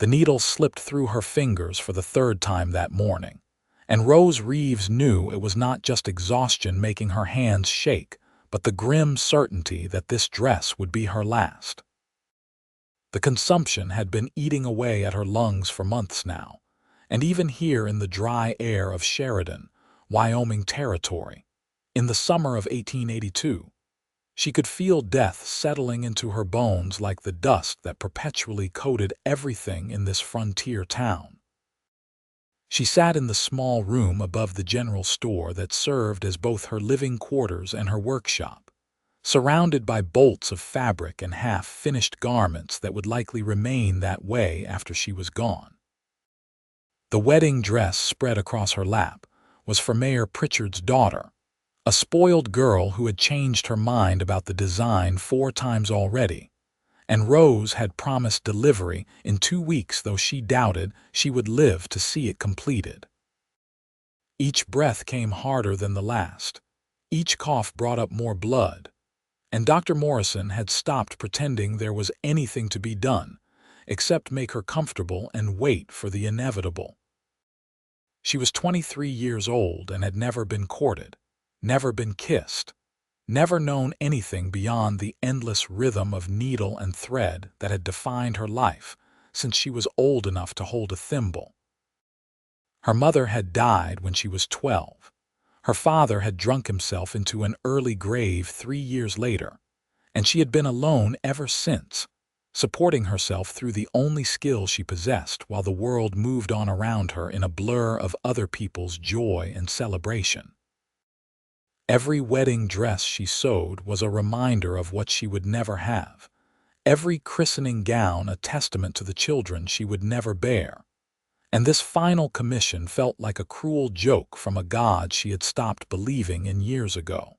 The needle slipped through her fingers for the third time that morning, and Rose Reeves knew it was not just exhaustion making her hands shake, but the grim certainty that this dress would be her last. The consumption had been eating away at her lungs for months now, and even here in the dry air of Sheridan, Wyoming territory, in the summer of 1882, she could feel death settling into her bones like the dust that perpetually coated everything in this frontier town. She sat in the small room above the general store that served as both her living quarters and her workshop, surrounded by bolts of fabric and half-finished garments that would likely remain that way after she was gone. The wedding dress spread across her lap was for Mayor Pritchard's daughter, a spoiled girl who had changed her mind about the design 4 times already, and Rose had promised delivery in 2 weeks, though she doubted she would live to see it completed. Each breath came harder than the last. Each cough brought up more blood, and Dr. Morrison had stopped pretending there was anything to be done, except make her comfortable and wait for the inevitable. She was 23 years old and had never been courted, never been kissed, never known anything beyond the endless rhythm of needle and thread that had defined her life since she was old enough to hold a thimble. Her mother had died when she was 12. Her father had drunk himself into an early grave 3 years later, and she had been alone ever since, supporting herself through the only skill she possessed while the world moved on around her in a blur of other people's joy and celebration. Every wedding dress she sewed was a reminder of what she would never have, every christening gown a testament to the children she would never bear, and this final commission felt like a cruel joke from a god she had stopped believing in years ago.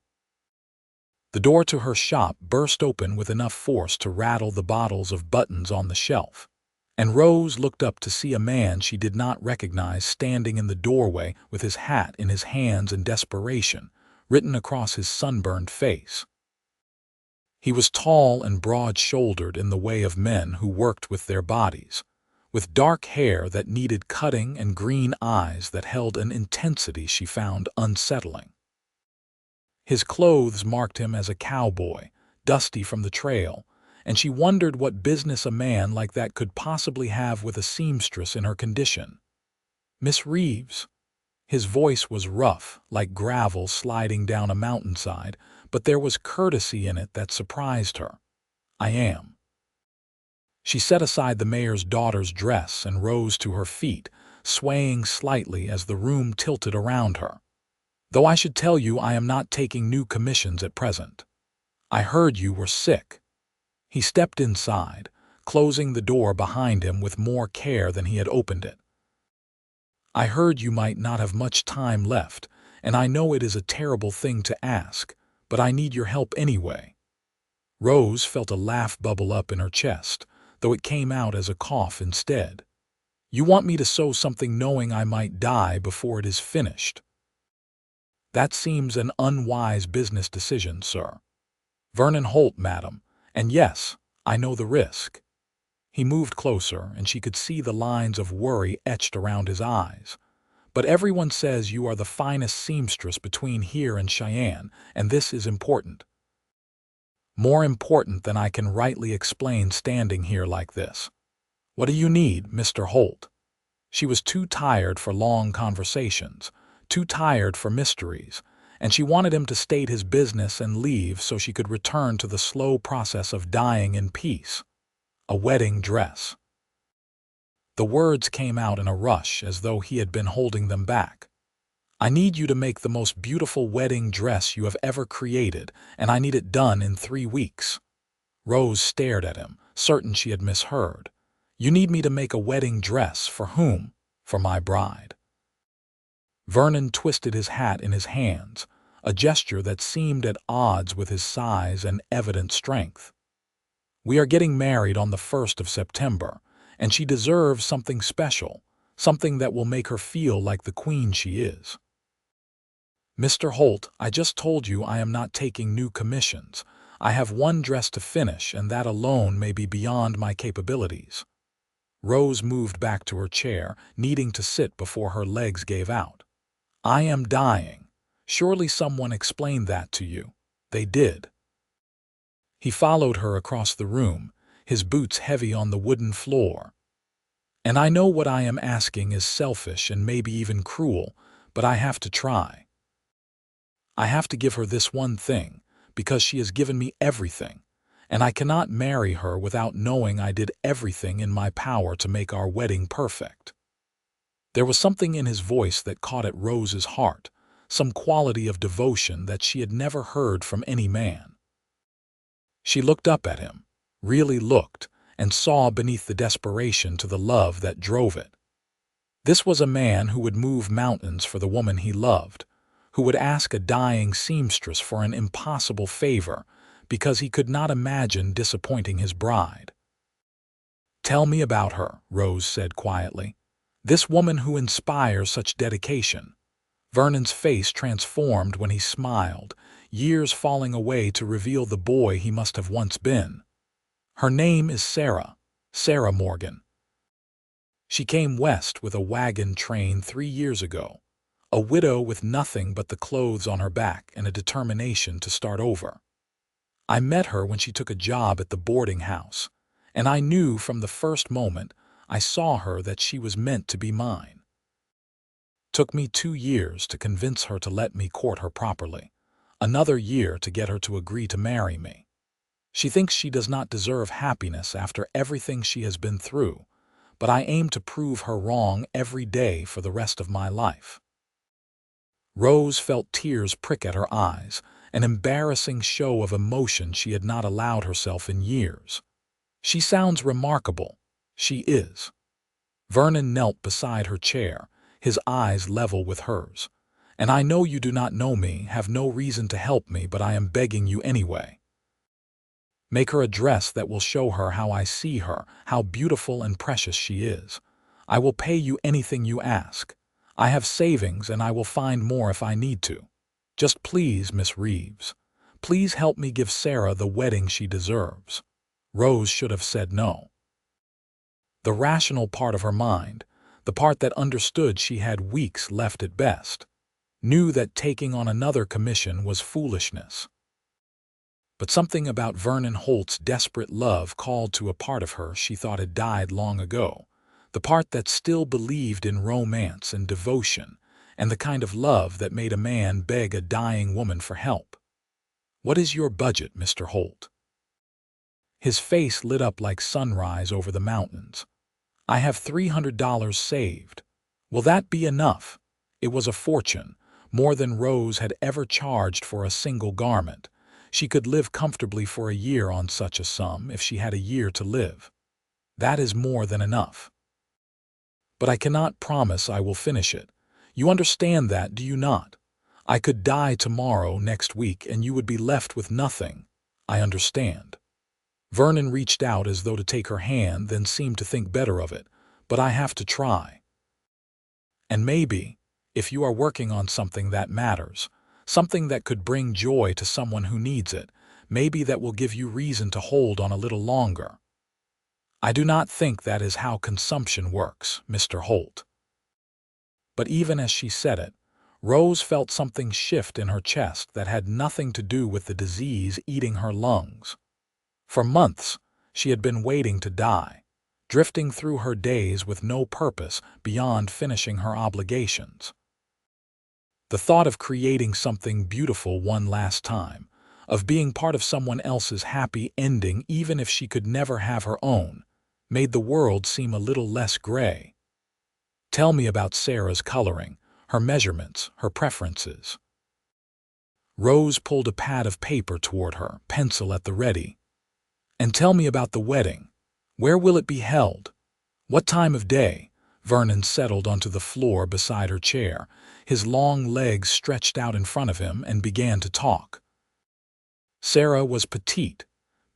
The door to her shop burst open with enough force to rattle the bottles of buttons on the shelf, and Rose looked up to see a man she did not recognize standing in the doorway with his hat in his hands in desperation, written across his sunburned face. He was tall and broad-shouldered in the way of men who worked with their bodies, with dark hair that needed cutting and green eyes that held an intensity she found unsettling. His clothes marked him as a cowboy, dusty from the trail, and she wondered what business a man like that could possibly have with a seamstress in her condition. "Miss Reeves?" His voice was rough, like gravel sliding down a mountainside, but there was courtesy in it that surprised her. "I am." She set aside the mayor's daughter's dress and rose to her feet, swaying slightly as the room tilted around her. "Though I should tell you I am not taking new commissions at present. I heard you were sick." He stepped inside, closing the door behind him with more care than he had opened it. "I heard you might not have much time left, and I know it is a terrible thing to ask, but I need your help anyway." Rose felt a laugh bubble up in her chest, though it came out as a cough instead. "You want me to sew something knowing I might die before it is finished?" "That seems an unwise business decision, sir." "Vernon Holt, madam, and yes, I know the risk." He moved closer, and she could see the lines of worry etched around his eyes. "But everyone says you are the finest seamstress between here and Cheyenne, and this is important." "More important than I can rightly explain standing here like this." "What do you need, Mr. Holt?" She was too tired for long conversations, too tired for mysteries, and she wanted him to state his business and leave so she could return to the slow process of dying in peace. "A wedding dress." The words came out in a rush as though he had been holding them back. "I need you to make the most beautiful wedding dress you have ever created, and I need it done in 3 weeks." Rose stared at him, certain she had misheard. "You need me to make a wedding dress for whom?" "For my bride." Vernon twisted his hat in his hands, a gesture that seemed at odds with his size and evident strength. "We are getting married on the 1st of September, and she deserves something special, something that will make her feel like the queen she is." "Mr. Holt, I just told you I am not taking new commissions. I have one dress to finish, and that alone may be beyond my capabilities." Rose moved back to her chair, needing to sit before her legs gave out. I am dying. Surely someone explained that to you. They did. He followed her across the room, his boots heavy on the wooden floor. And I know what I am asking is selfish and maybe even cruel, but I have to try. I have to give her this one thing, because she has given me everything, and I cannot marry her without knowing I did everything in my power to make our wedding perfect. There was something in his voice that caught at Rose's heart, some quality of devotion that she had never heard from any man. She looked up at him, really looked, and saw beneath the desperation to the love that drove it. This was a man who would move mountains for the woman he loved, who would ask a dying seamstress for an impossible favor because he could not imagine disappointing his bride. Tell me about her, Rose said quietly. This woman who inspires such dedication. Vernon's face transformed when he smiled, years falling away to reveal the boy he must have once been. Her name is Sarah, Sarah Morgan. She came west with a wagon train 3 years ago, a widow with nothing but the clothes on her back and a determination to start over. I met her when she took a job at the boarding house, and I knew from the first moment I saw her that she was meant to be mine. Took me 2 years to convince her to let me court her properly, another year to get her to agree to marry me. She thinks she does not deserve happiness after everything she has been through, but I aim to prove her wrong every day for the rest of my life. Rose felt tears prick at her eyes, an embarrassing show of emotion she had not allowed herself in years. She sounds remarkable. She is. Vernon knelt beside her chair, his eyes level with hers. And I know you do not know me, have no reason to help me, but I am begging you anyway. Make her a dress that will show her how I see her, how beautiful and precious she is. I will pay you anything you ask. I have savings and I will find more if I need to. Just please, Miss Reeves, please help me give Sarah the wedding she deserves. Rose should have said no. The rational part of her mind, the part that understood she had weeks left at best, knew that taking on another commission was foolishness. But something about Vernon Holt's desperate love called to a part of her she thought had died long ago, the part that still believed in romance and devotion, and the kind of love that made a man beg a dying woman for help. What is your budget, Mr. Holt? His face lit up like sunrise over the mountains. I have $300 saved. Will that be enough? It was a fortune, more than Rose had ever charged for a single garment. She could live comfortably for a year on such a sum if she had a year to live. That is more than enough. But I cannot promise I will finish it. You understand that, do you not? I could die tomorrow, next week, and you would be left with nothing. I understand. Vernon reached out as though to take her hand, then seemed to think better of it. But I have to try. And maybe, if you are working on something that matters, something that could bring joy to someone who needs it, maybe that will give you reason to hold on a little longer. I do not think that is how consumption works, Mr. Holt. But even as she said it, Rose felt something shift in her chest that had nothing to do with the disease eating her lungs. For months, she had been waiting to die, drifting through her days with no purpose beyond finishing her obligations. The thought of creating something beautiful one last time, of being part of someone else's happy ending even if she could never have her own, made the world seem a little less gray. Tell me about Sarah's coloring, her measurements, her preferences. Rose pulled a pad of paper toward her, pencil at the ready. And tell me about the wedding. Where will it be held? What time of day? Vernon settled onto the floor beside her chair, his long legs stretched out in front of him, and began to talk. Sarah was petite,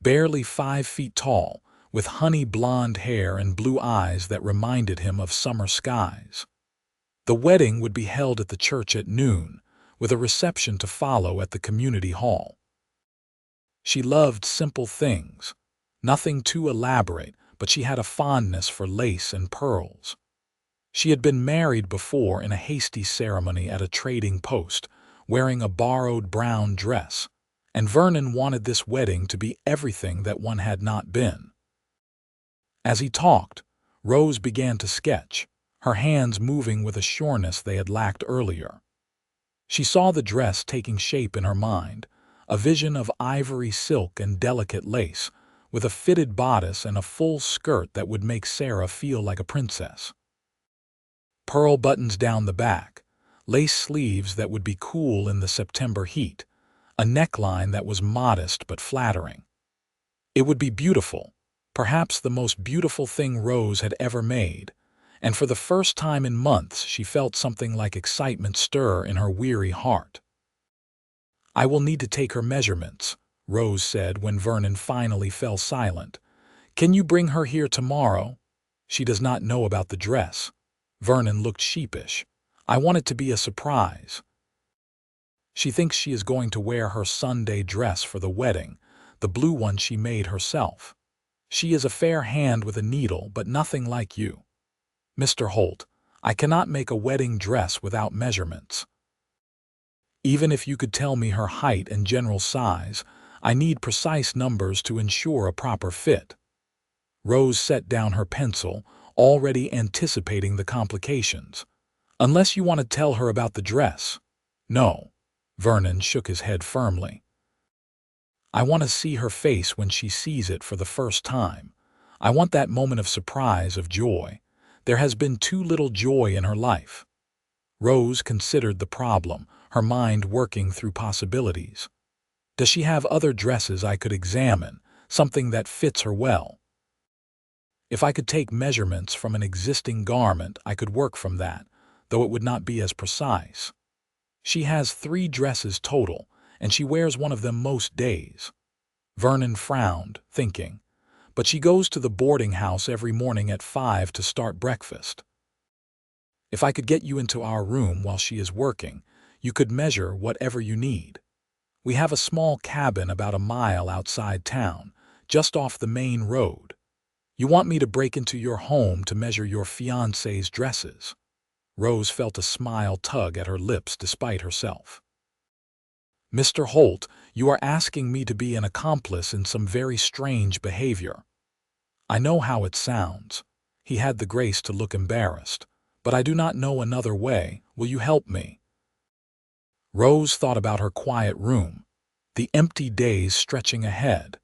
barely 5 feet tall, with honey blonde hair and blue eyes that reminded him of summer skies. The wedding would be held at the church at noon, with a reception to follow at the community hall. She loved simple things, nothing too elaborate, but she had a fondness for lace and pearls. She had been married before in a hasty ceremony at a trading post, wearing a borrowed brown dress, and Vernon wanted this wedding to be everything that one had not been. As he talked, Rose began to sketch, her hands moving with a sureness they had lacked earlier. She saw the dress taking shape in her mind, a vision of ivory silk and delicate lace, with a fitted bodice and a full skirt that would make Sarah feel like a princess. Pearl buttons down the back, lace sleeves that would be cool in the September heat, a neckline that was modest but flattering. It would be beautiful, perhaps the most beautiful thing Rose had ever made, and for the first time in months she felt something like excitement stir in her weary heart. "I will need to take her measurements," Rose said when Vernon finally fell silent. "Can you bring her here tomorrow?" "She does not know about the dress." Vernon looked sheepish. "I want it to be a surprise. She thinks she is going to wear her Sunday dress for the wedding, the blue one she made herself. She is a fair hand with a needle, but nothing like you. Mr. Holt, I cannot make a wedding dress without measurements. Even if you could tell me her height and general size, I need precise numbers to ensure a proper fit." Rose set down her pencil, already anticipating the complications. "Unless you want to tell her about the dress." "No." Vernon shook his head firmly. "I want to see her face when she sees it for the first time. I want that moment of surprise, of joy. There has been too little joy in her life." Rose considered the problem, her mind working through possibilities. "Does she have other dresses I could examine, something that fits her well? If I could take measurements from an existing garment, I could work from that, though it would not be as precise. She has 3 dresses total, and she wears one of them most days." Vernon frowned, thinking. "But she goes to the boarding house every morning at 5 to start breakfast. If I could get you into our room while she is working, you could measure whatever you need. We have a small cabin about a mile outside town, just off the main road. You want me to break into your home to measure your fiancé's dresses?" Rose felt a smile tug at her lips despite herself. "Mr. Holt, you are asking me to be an accomplice in some very strange behavior. I know how it sounds." He had the grace to look embarrassed. "But I do not know another way. Will you help me?" Rose thought about her quiet room, the empty days stretching ahead,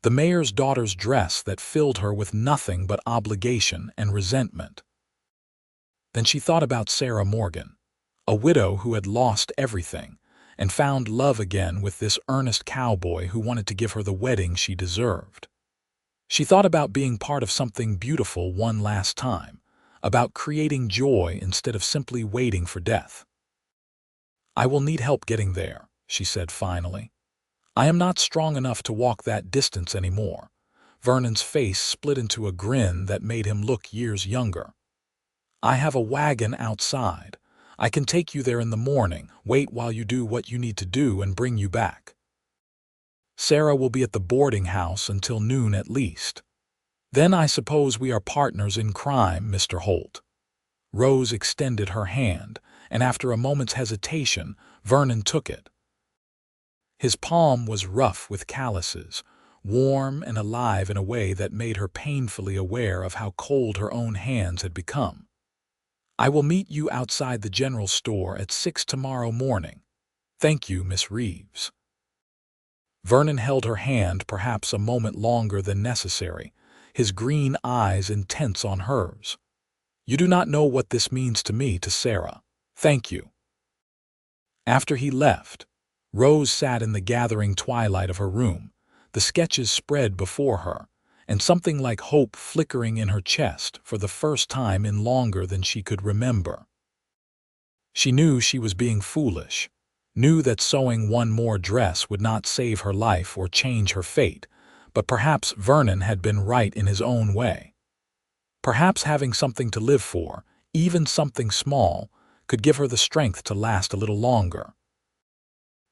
the mayor's daughter's dress that filled her with nothing but obligation and resentment. Then she thought about Sarah Morgan, a widow who had lost everything and found love again with this earnest cowboy who wanted to give her the wedding she deserved. She thought about being part of something beautiful one last time, about creating joy instead of simply waiting for death. "I will need help getting there," she said finally. "I am not strong enough to walk that distance anymore." Vernon's face split into a grin that made him look years younger. "I have a wagon outside. I can take you there in the morning, wait while you do what you need to do, and bring you back. Sarah will be at the boarding house until noon at least. Then I suppose we are partners in crime, Mr. Holt." Rose extended her hand, and after a moment's hesitation, Vernon took it. His palm was rough with calluses, warm and alive in a way that made her painfully aware of how cold her own hands had become. "I will meet you outside the general store at 6 tomorrow morning. Thank you, Miss Reeves." Vernon held her hand perhaps a moment longer than necessary, his green eyes intense on hers. "You do not know what this means to me, to Sarah. Thank you." After he left, Rose sat in the gathering twilight of her room, the sketches spread before her, and something like hope flickering in her chest for the first time in longer than she could remember. She knew she was being foolish, knew that sewing one more dress would not save her life or change her fate, but perhaps Vernon had been right in his own way. Perhaps having something to live for, even something small, could give her the strength to last a little longer.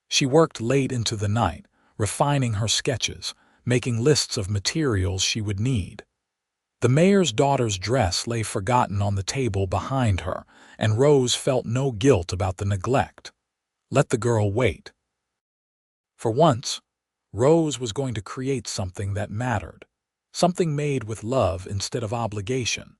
She worked late into the night, refining her sketches, making lists of materials she would need. The mayor's daughter's dress lay forgotten on the table behind her, and Rose felt no guilt about the neglect. Let the girl wait. For once, Rose was going to create something that mattered, something made with love instead of obligation.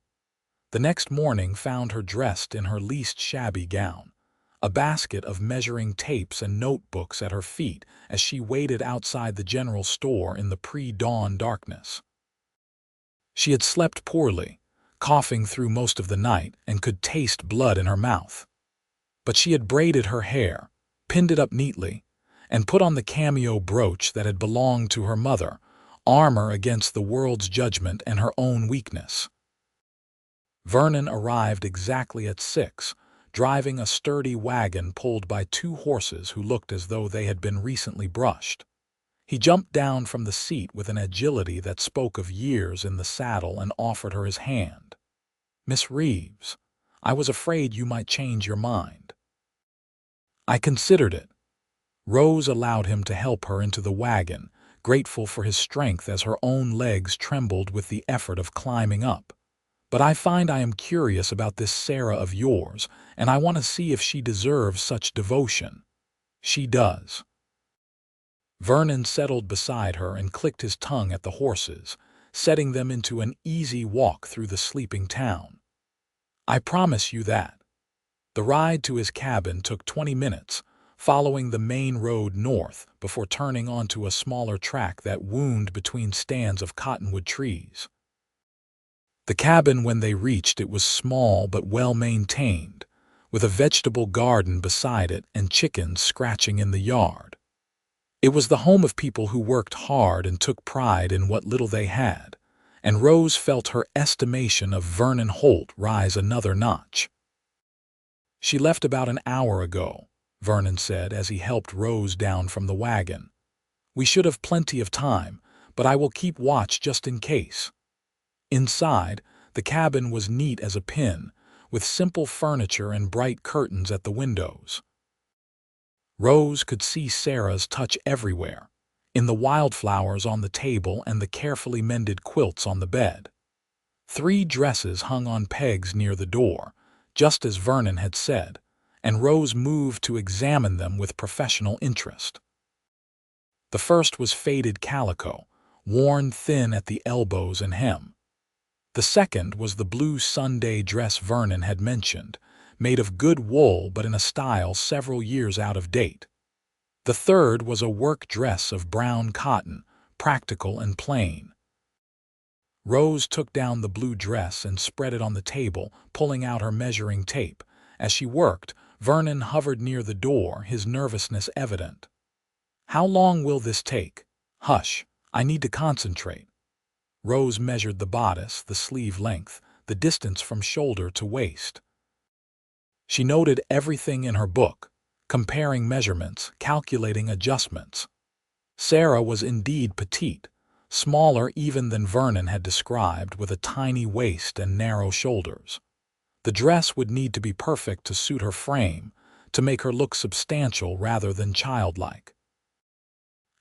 The next morning found her dressed in her least shabby gown, a basket of measuring tapes and notebooks at her feet as she waited outside the general store in the pre-dawn darkness. She had slept poorly, coughing through most of the night, and could taste blood in her mouth. But she had braided her hair, pinned it up neatly, and put on the cameo brooch that had belonged to her mother, armor against the world's judgment and her own weakness. Vernon arrived exactly at 6, driving a sturdy wagon pulled by 2 horses who looked as though they had been recently brushed. He jumped down from the seat with an agility that spoke of years in the saddle and offered her his hand. "Miss Reeves, I was afraid you might change your mind." "I considered it." Rose allowed him to help her into the wagon, grateful for his strength as her own legs trembled with the effort of climbing up. "But I find I am curious about this Sarah of yours, and I want to see if she deserves such devotion." "She does." Vernon settled beside her and clicked his tongue at the horses, setting them into an easy walk through the sleeping town. "I promise you that." The ride to his cabin took 20 minutes, following the main road north before turning onto a smaller track that wound between stands of cottonwood trees. The cabin, when they reached it, was small but well-maintained, with a vegetable garden beside it and chickens scratching in the yard. It was the home of people who worked hard and took pride in what little they had, and Rose felt her estimation of Vernon Holt rise another notch. "She left about an hour ago," Vernon said as he helped Rose down from the wagon. "We should have plenty of time, but I will keep watch just in case." Inside, the cabin was neat as a pin, with simple furniture and bright curtains at the windows. Rose could see Sarah's touch everywhere, in the wildflowers on the table and the carefully mended quilts on the bed. 3 dresses hung on pegs near the door, just as Vernon had said, and Rose moved to examine them with professional interest. The first was faded calico, worn thin at the elbows and hem. The second was the blue Sunday dress Vernon had mentioned, made of good wool but in a style several years out of date. The third was a work dress of brown cotton, practical and plain. Rose took down the blue dress and spread it on the table, pulling out her measuring tape. As she worked, Vernon hovered near the door, his nervousness evident. "How long will this take?" "Hush, I need to concentrate." Rose measured the bodice, the sleeve length, the distance from shoulder to waist. She noted everything in her book, comparing measurements, calculating adjustments. Sarah was indeed petite, smaller even than Vernon had described, with a tiny waist and narrow shoulders. The dress would need to be perfect to suit her frame, to make her look substantial rather than childlike.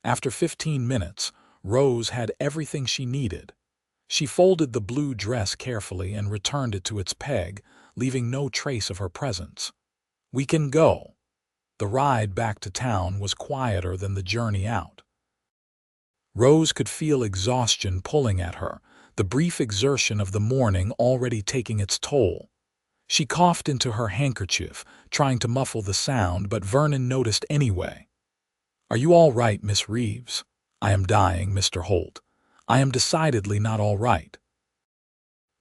After 15 minutes, Rose had everything she needed. She folded the blue dress carefully and returned it to its peg, leaving no trace of her presence. "We can go." The ride back to town was quieter than the journey out. Rose could feel exhaustion pulling at her, the brief exertion of the morning already taking its toll. She coughed into her handkerchief, trying to muffle the sound, but Vernon noticed anyway. "Are you all right, Miss Reeves?" "I am dying, Mr. Holt. I am decidedly not all right."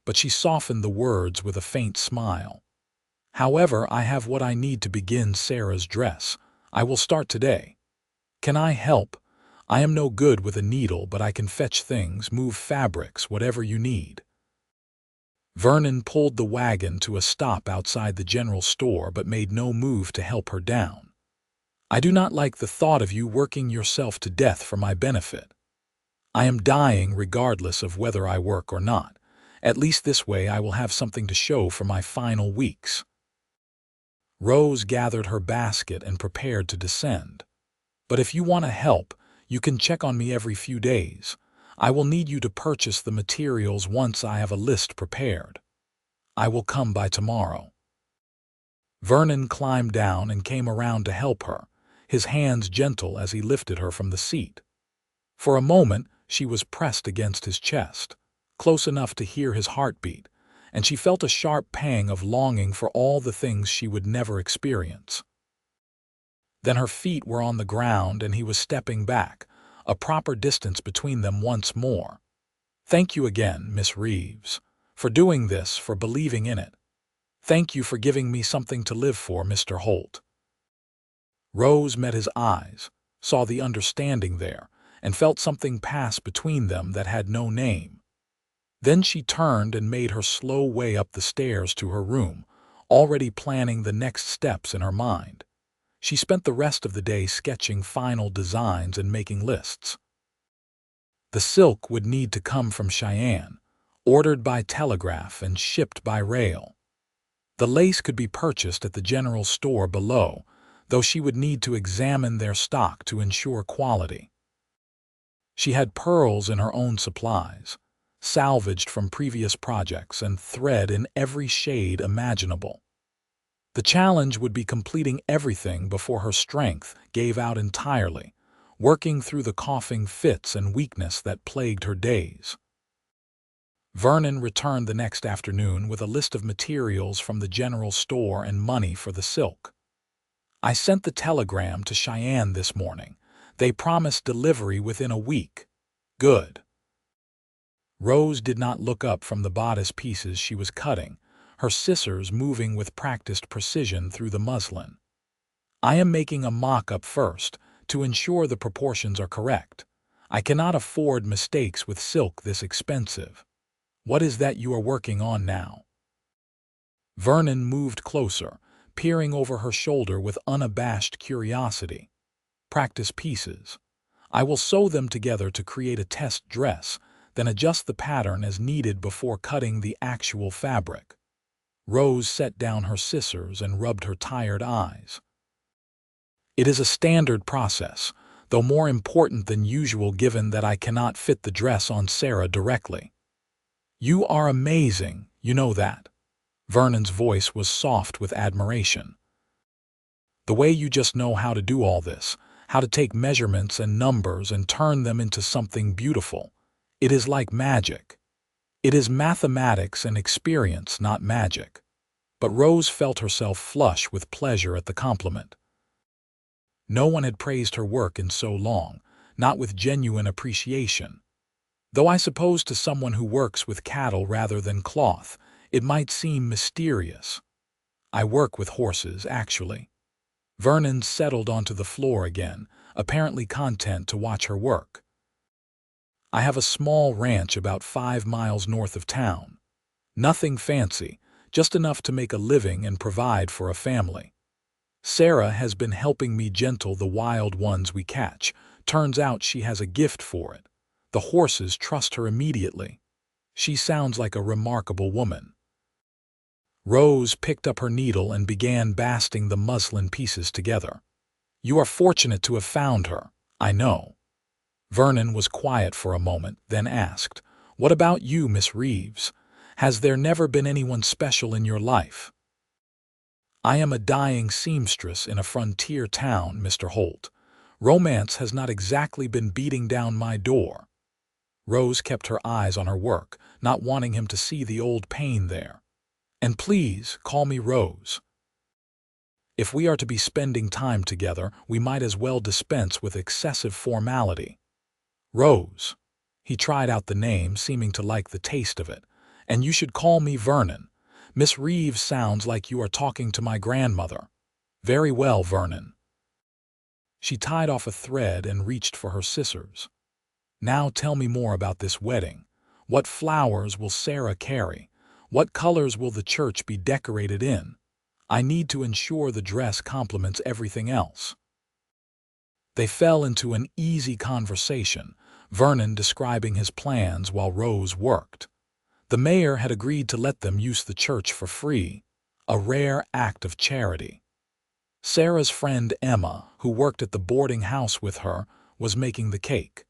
But she softened the words with a faint smile. "However, I have what I need to begin Sarah's dress. I will start today. Can I help? I am no good with a needle, but I can fetch things, move fabrics, whatever you need." Vernon pulled the wagon to a stop outside the general store but made no move to help her down. "I do not like the thought of you working yourself to death for my benefit. I am dying regardless of whether I work or not. At least this way I will have something to show for my final weeks." Rose gathered her basket and prepared to descend. "But if you want to help, you can check on me every few days. I will need you to purchase the materials once I have a list prepared. I will come by tomorrow." Vernon climbed down and came around to help her, his hands gentle as he lifted her from the seat. For a moment, she was pressed against his chest, close enough to hear his heartbeat, and she felt a sharp pang of longing for all the things she would never experience. Then her feet were on the ground and he was stepping back, a proper distance between them once more. "Thank you again, Miss Reeves, for doing this, for believing in it. Thank you for giving me something to live for, Mr. Holt." Rose met his eyes, saw the understanding there, and felt something pass between them that had no name. Then she turned and made her slow way up the stairs to her room, already planning the next steps in her mind. She spent the rest of the day sketching final designs and making lists. The silk would need to come from Cheyenne, ordered by telegraph and shipped by rail. The lace could be purchased at the general store below, though she would need to examine their stock to ensure quality. She had pearls in her own supplies, salvaged from previous projects, and thread in every shade imaginable. The challenge would be completing everything before her strength gave out entirely, working through the coughing fits and weakness that plagued her days. Vernon returned the next afternoon with a list of materials from the general store and money for the silk. "I sent the telegram to Cheyenne this morning. They promised delivery within a week." "Good." Rose did not look up from the bodice pieces she was cutting, her scissors moving with practiced precision through the muslin. "I am making a mock-up first, to ensure the proportions are correct. I cannot afford mistakes with silk this expensive. What is that you are working on now?" Vernon moved closer, peering over her shoulder with unabashed curiosity. "Practice pieces. I will sew them together to create a test dress, then adjust the pattern as needed before cutting the actual fabric." Rose set down her scissors and rubbed her tired eyes. "It is a standard process, though more important than usual given that I cannot fit the dress on Sarah directly." "You are amazing, you know that." Vernon's voice was soft with admiration. "The way you just know how to do all this, how to take measurements and numbers and turn them into something beautiful. It is like magic." "It is mathematics and experience, not magic." But Rose felt herself flush with pleasure at the compliment. No one had praised her work in so long, not with genuine appreciation. Though I suppose to someone who works with cattle rather than cloth, it might seem mysterious. "I work with horses, actually." Vernon settled onto the floor again, apparently content to watch her work. "I have a small ranch about 5 miles north of town. Nothing fancy, just enough to make a living and provide for a family. Sarah has been helping me gentle the wild ones we catch. Turns out she has a gift for it. The horses trust her immediately. She sounds like a remarkable woman." Rose picked up her needle and began basting the muslin pieces together. "You are fortunate to have found her, I know." Vernon was quiet for a moment, then asked, "What about you, Miss Reeves? Has there never been anyone special in your life?" "I am a dying seamstress in a frontier town, Mr. Holt. Romance has not exactly been beating down my door." Rose kept her eyes on her work, not wanting him to see the old pain there. "And please, call me Rose. If we are to be spending time together, we might as well dispense with excessive formality." "Rose." He tried out the name, seeming to like the taste of it. "And you should call me Vernon. Miss Reeves sounds like you are talking to my grandmother." "Very well, Vernon." She tied off a thread and reached for her scissors. "Now tell me more about this wedding. What flowers will Sarah carry? What colors will the church be decorated in? I need to ensure the dress complements everything else." They fell into an easy conversation, Vernon describing his plans while Rose worked. The mayor had agreed to let them use the church for free, a rare act of charity. Sarah's friend Emma, who worked at the boarding house with her, was making the cake.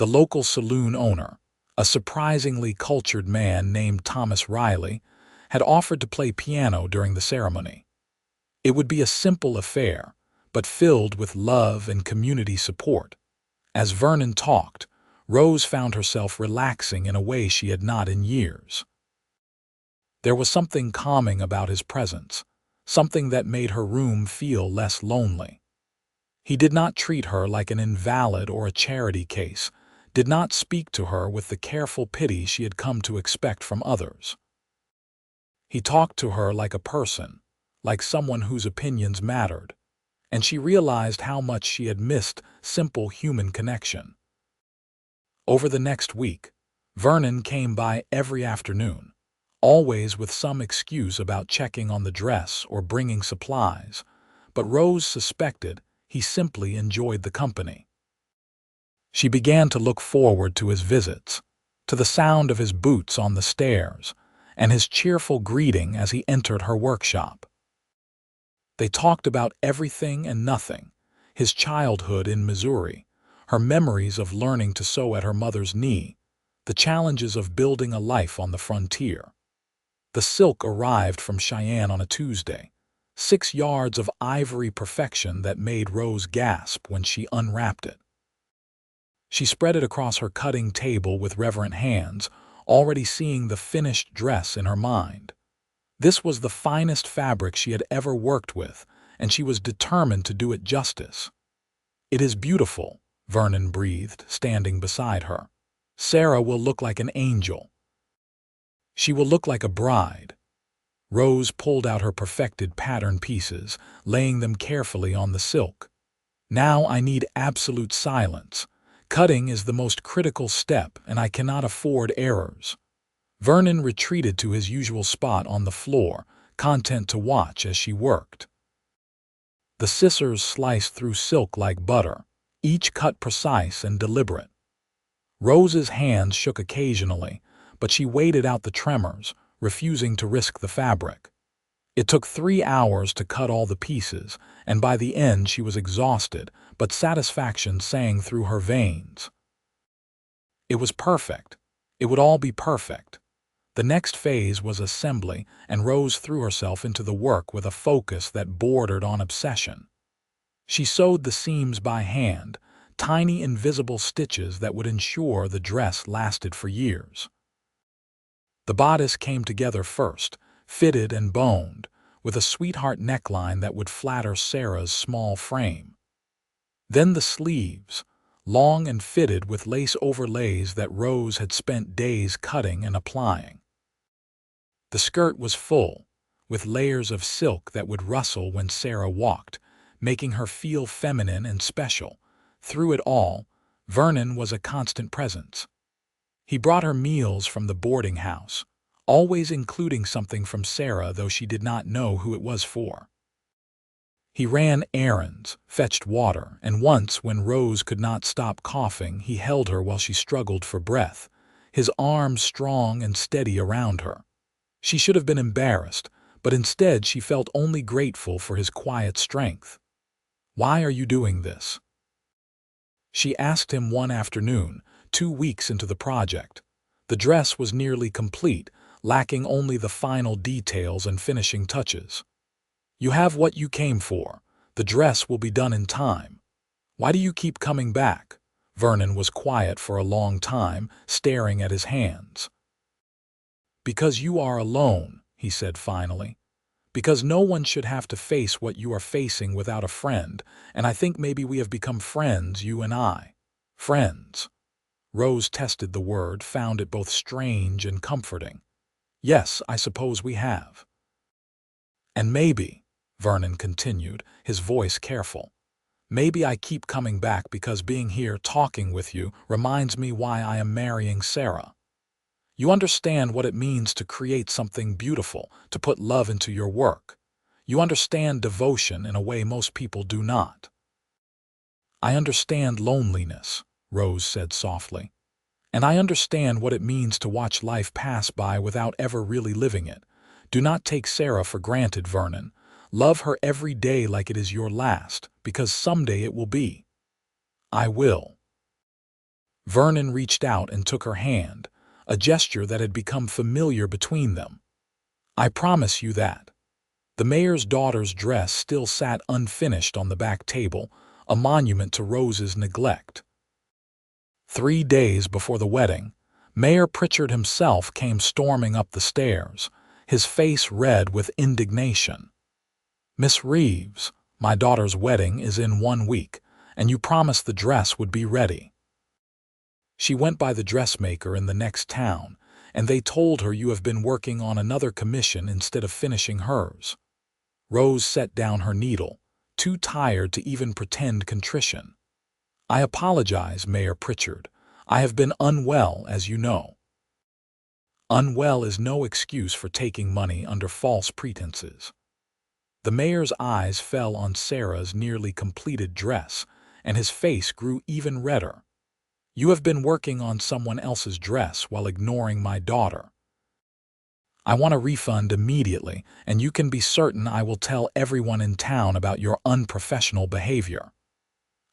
The local saloon owner, a surprisingly cultured man named Thomas Riley, had offered to play piano during the ceremony. It would be a simple affair, but filled with love and community support. As Vernon talked, Rose found herself relaxing in a way she had not in years. There was something calming about his presence, something that made her room feel less lonely. He did not treat her like an invalid or a charity case, did not speak to her with the careful pity she had come to expect from others. He talked to her like a person, like someone whose opinions mattered, and she realized how much she had missed simple human connection. Over the next week, Vernon came by every afternoon, always with some excuse about checking on the dress or bringing supplies, but Rose suspected he simply enjoyed the company. She began to look forward to his visits, to the sound of his boots on the stairs, and his cheerful greeting as he entered her workshop. They talked about everything and nothing, his childhood in Missouri, her memories of learning to sew at her mother's knee, the challenges of building a life on the frontier. The silk arrived from Cheyenne on a Tuesday, 6 yards of ivory perfection that made Rose gasp when she unwrapped it. She spread it across her cutting table with reverent hands, already seeing the finished dress in her mind. This was the finest fabric she had ever worked with, and she was determined to do it justice. "It is beautiful," Vernon breathed, standing beside her. "Sarah will look like an angel. She will look like a bride." Rose pulled out her perfected pattern pieces, laying them carefully on the silk. "Now I need absolute silence. Cutting is the most critical step, and I cannot afford errors." Vernon retreated to his usual spot on the floor, content to watch as she worked. The scissors sliced through silk like butter, each cut precise and deliberate. Rose's hands shook occasionally, but she waited out the tremors, refusing to risk the fabric. It took 3 hours to cut all the pieces, and by the end she was exhausted, but satisfaction sang through her veins. It was perfect. It would all be perfect. The next phase was assembly, and Rose threw herself into the work with a focus that bordered on obsession. She sewed the seams by hand, tiny invisible stitches that would ensure the dress lasted for years. The bodice came together first, fitted and boned, with a sweetheart neckline that would flatter Sarah's small frame. Then the sleeves, long and fitted with lace overlays that Rose had spent days cutting and applying. The skirt was full, with layers of silk that would rustle when Sarah walked, making her feel feminine and special. Through it all, Vernon was a constant presence. He brought her meals from the boarding house, always including something from Sarah, though she did not know who it was for. He ran errands, fetched water, and once, when Rose could not stop coughing, he held her while she struggled for breath, his arms strong and steady around her. She should have been embarrassed, but instead she felt only grateful for his quiet strength. "Why are you doing this?" she asked him one afternoon, 2 weeks into the project. The dress was nearly complete, lacking only the final details and finishing touches. "You have what you came for. The dress will be done in time. Why do you keep coming back?" Vernon was quiet for a long time, staring at his hands. "Because you are alone," he said finally. "Because no one should have to face what you are facing without a friend, and I think maybe we have become friends, you and I." "Friends." Rose tested the word, found it both strange and comforting. "Yes, I suppose we have." "And maybe," Vernon continued, his voice careful, "maybe I keep coming back because being here talking with you reminds me why I am marrying Sarah. You understand what it means to create something beautiful, to put love into your work. You understand devotion in a way most people do not." "I understand loneliness," Rose said softly. "And I understand what it means to watch life pass by without ever really living it. Do not take Sarah for granted, Vernon. Love her every day like it is your last, because someday it will be." "I will." Vernon reached out and took her hand, a gesture that had become familiar between them. "I promise you that." The mayor's daughter's dress still sat unfinished on the back table, a monument to Rose's neglect. 3 days before the wedding, Mayor Pritchard himself came storming up the stairs, his face red with indignation. "Miss Reeves, my daughter's wedding is in 1 week, and you promised the dress would be ready. She went by the dressmaker in the next town, and they told her you have been working on another commission instead of finishing hers." Rose set down her needle, too tired to even pretend contrition. "I apologize, Mayor Pritchard. I have been unwell, as you know." Unwell is no excuse for taking money under false pretenses. The mayor's eyes fell on Sarah's nearly completed dress, and his face grew even redder. "You have been working on someone else's dress while ignoring my daughter. I want a refund immediately, and you can be certain I will tell everyone in town about your unprofessional behavior."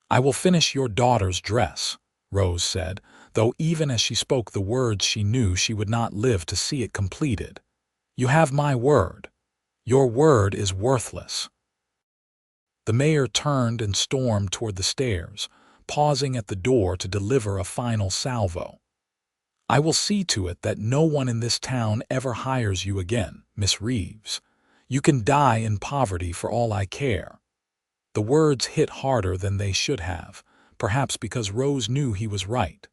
"I will finish your daughter's dress," Rose said, though even as she spoke the words she knew she would not live to see it completed. "You have my word. Your word is worthless." The mayor turned and stormed toward the stairs, pausing at the door to deliver a final salvo. "I will see to it that no one in this town ever hires you again, Miss Reeves. You can die in poverty for all I care." The words hit harder than they should have, perhaps because Rose knew he was right.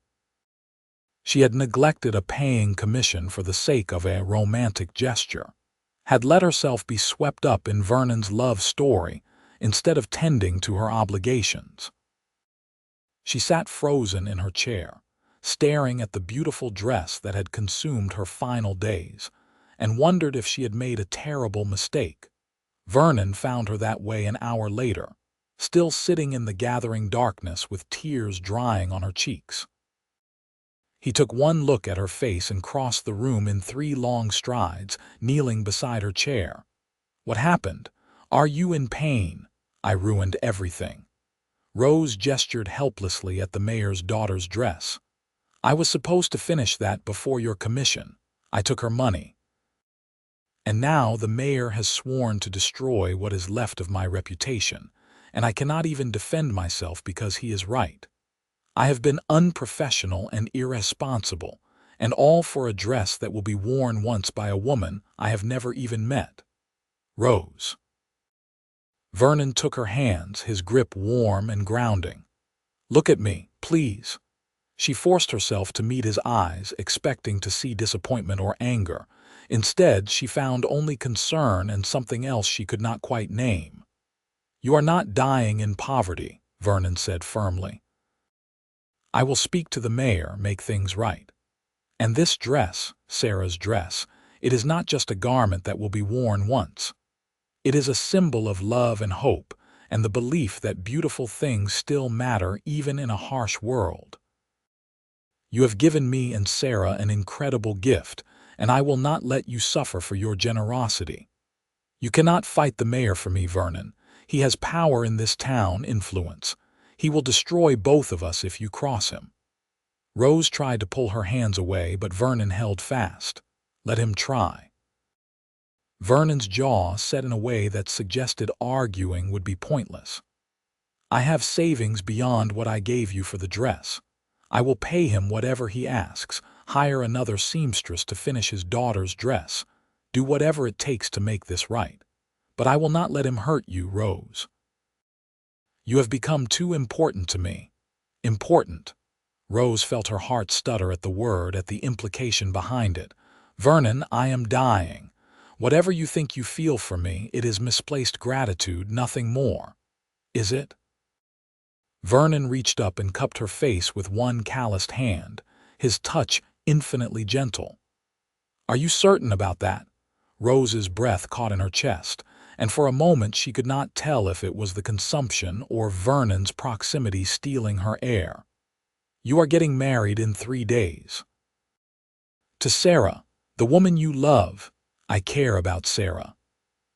She had neglected a paying commission for the sake of a romantic gesture, had let herself be swept up in Vernon's love story instead of tending to her obligations. She sat frozen in her chair, staring at the beautiful dress that had consumed her final days, and wondered if she had made a terrible mistake. Vernon found her that way an hour later, still sitting in the gathering darkness with tears drying on her cheeks. He took one look at her face and crossed the room in 3 long strides, kneeling beside her chair. "What happened? Are you in pain?" "I ruined everything." Rose gestured helplessly at the mayor's daughter's dress. "I was supposed to finish that before your commission. I took her money. And now the mayor has sworn to destroy what is left of my reputation, and I cannot even defend myself because he is right. I have been unprofessional and irresponsible, and all for a dress that will be worn once by a woman I have never even met." "Rose." Vernon took her hands, his grip warm and grounding. "Look at me, please." She forced herself to meet his eyes, expecting to see disappointment or anger. Instead, she found only concern and something else she could not quite name. "You are not dying in poverty," Vernon said firmly. "I will speak to the mayor, make things right. And this dress, Sarah's dress, it is not just a garment that will be worn once. It is a symbol of love and hope, and the belief that beautiful things still matter even in a harsh world. You have given me and Sarah an incredible gift, and I will not let you suffer for your generosity. You cannot fight the mayor for me, Vernon. He has power in this town, influence. He will destroy both of us if you cross him." Rose tried to pull her hands away, but Vernon held fast. "Let him try." Vernon's jaw set in a way that suggested arguing would be pointless. "I have savings beyond what I gave you for the dress. I will pay him whatever he asks, hire another seamstress to finish his daughter's dress, do whatever it takes to make this right. But I will not let him hurt you, Rose. You have become too important to me." "Important." Rose felt her heart stutter at the word, at the implication behind it. "Vernon, I am dying. Whatever you think you feel for me, it is misplaced gratitude, nothing more. Is it?" Vernon reached up and cupped her face with one calloused hand, his touch infinitely gentle. "Are you certain about that?" Rose's breath caught in her chest, and for a moment she could not tell if it was the consumption or Vernon's proximity stealing her air. "You are getting married in 3 days. To Sarah, the woman you love. I care about Sarah."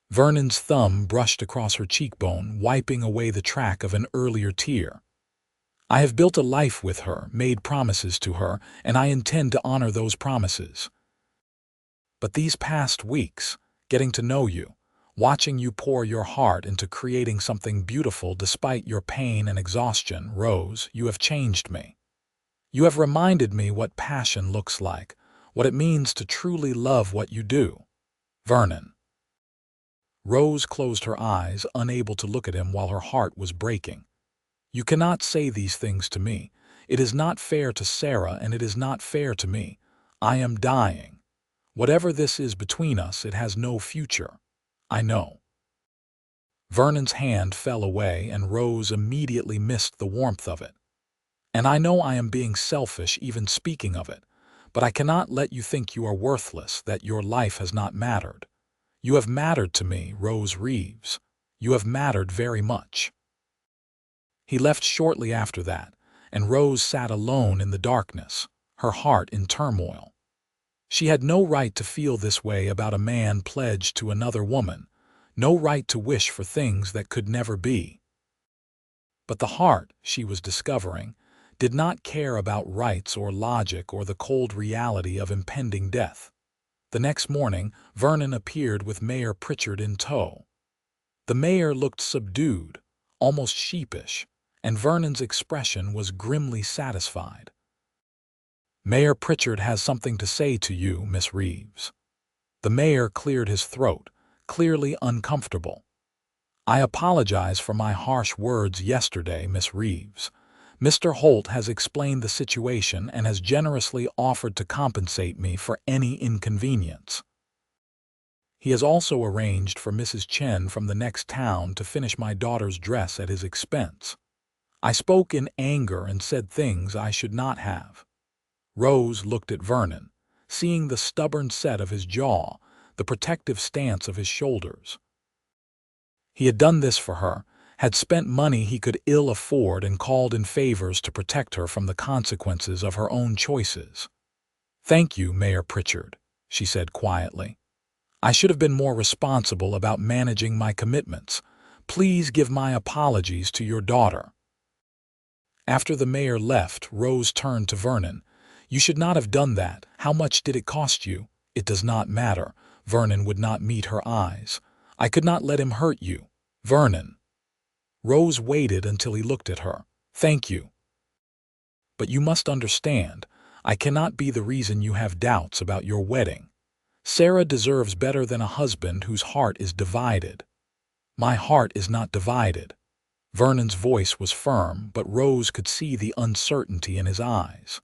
Vernon's thumb brushed across her cheekbone, wiping away the track of an earlier tear. I have built a life with her, made promises to her, and I intend to honor those promises. But these past weeks, getting to know you, watching you pour your heart into creating something beautiful despite your pain and exhaustion, Rose, you have changed me. You have reminded me what passion looks like, what it means to truly love what you do. Vernon. Rose closed her eyes, unable to look at him while her heart was breaking. You cannot say these things to me. It is not fair to Sarah, and it is not fair to me. I am dying. Whatever this is between us, it has no future. I know. Vernon's hand fell away, and Rose immediately missed the warmth of it. And I know I am being selfish even speaking of it, but I cannot let you think you are worthless, that your life has not mattered. You have mattered to me, Rose Reeves. You have mattered very much. He left shortly after that, and Rose sat alone in the darkness, her heart in turmoil. She had no right to feel this way about a man pledged to another woman, no right to wish for things that could never be. But the heart, she was discovering, did not care about rights or logic or the cold reality of impending death. The next morning, Vernon appeared with Mayor Pritchard in tow. The mayor looked subdued, almost sheepish, and Vernon's expression was grimly satisfied. Mayor Pritchard has something to say to you, Miss Reeves. The mayor cleared his throat, clearly uncomfortable. I apologize for my harsh words yesterday, Miss Reeves. Mr. Holt has explained the situation and has generously offered to compensate me for any inconvenience. He has also arranged for Mrs. Chen from the next town to finish my daughter's dress at his expense. I spoke in anger and said things I should not have. Rose looked at Vernon, seeing the stubborn set of his jaw, the protective stance of his shoulders. He had done this for her, had spent money he could ill afford, and called in favors to protect her from the consequences of her own choices. "Thank you, Mayor Pritchard," she said quietly. "I should have been more responsible about managing my commitments. Please give my apologies to your daughter." After the mayor left, Rose turned to Vernon. "You should not have done that. How much did it cost you?" "It does not matter." Vernon would not meet her eyes. "I could not let him hurt you." "Vernon." Rose waited until he looked at her. "Thank you. But you must understand, I cannot be the reason you have doubts about your wedding. Sarah deserves better than a husband whose heart is divided." "My heart is not divided." Vernon's voice was firm, but Rose could see the uncertainty in his eyes.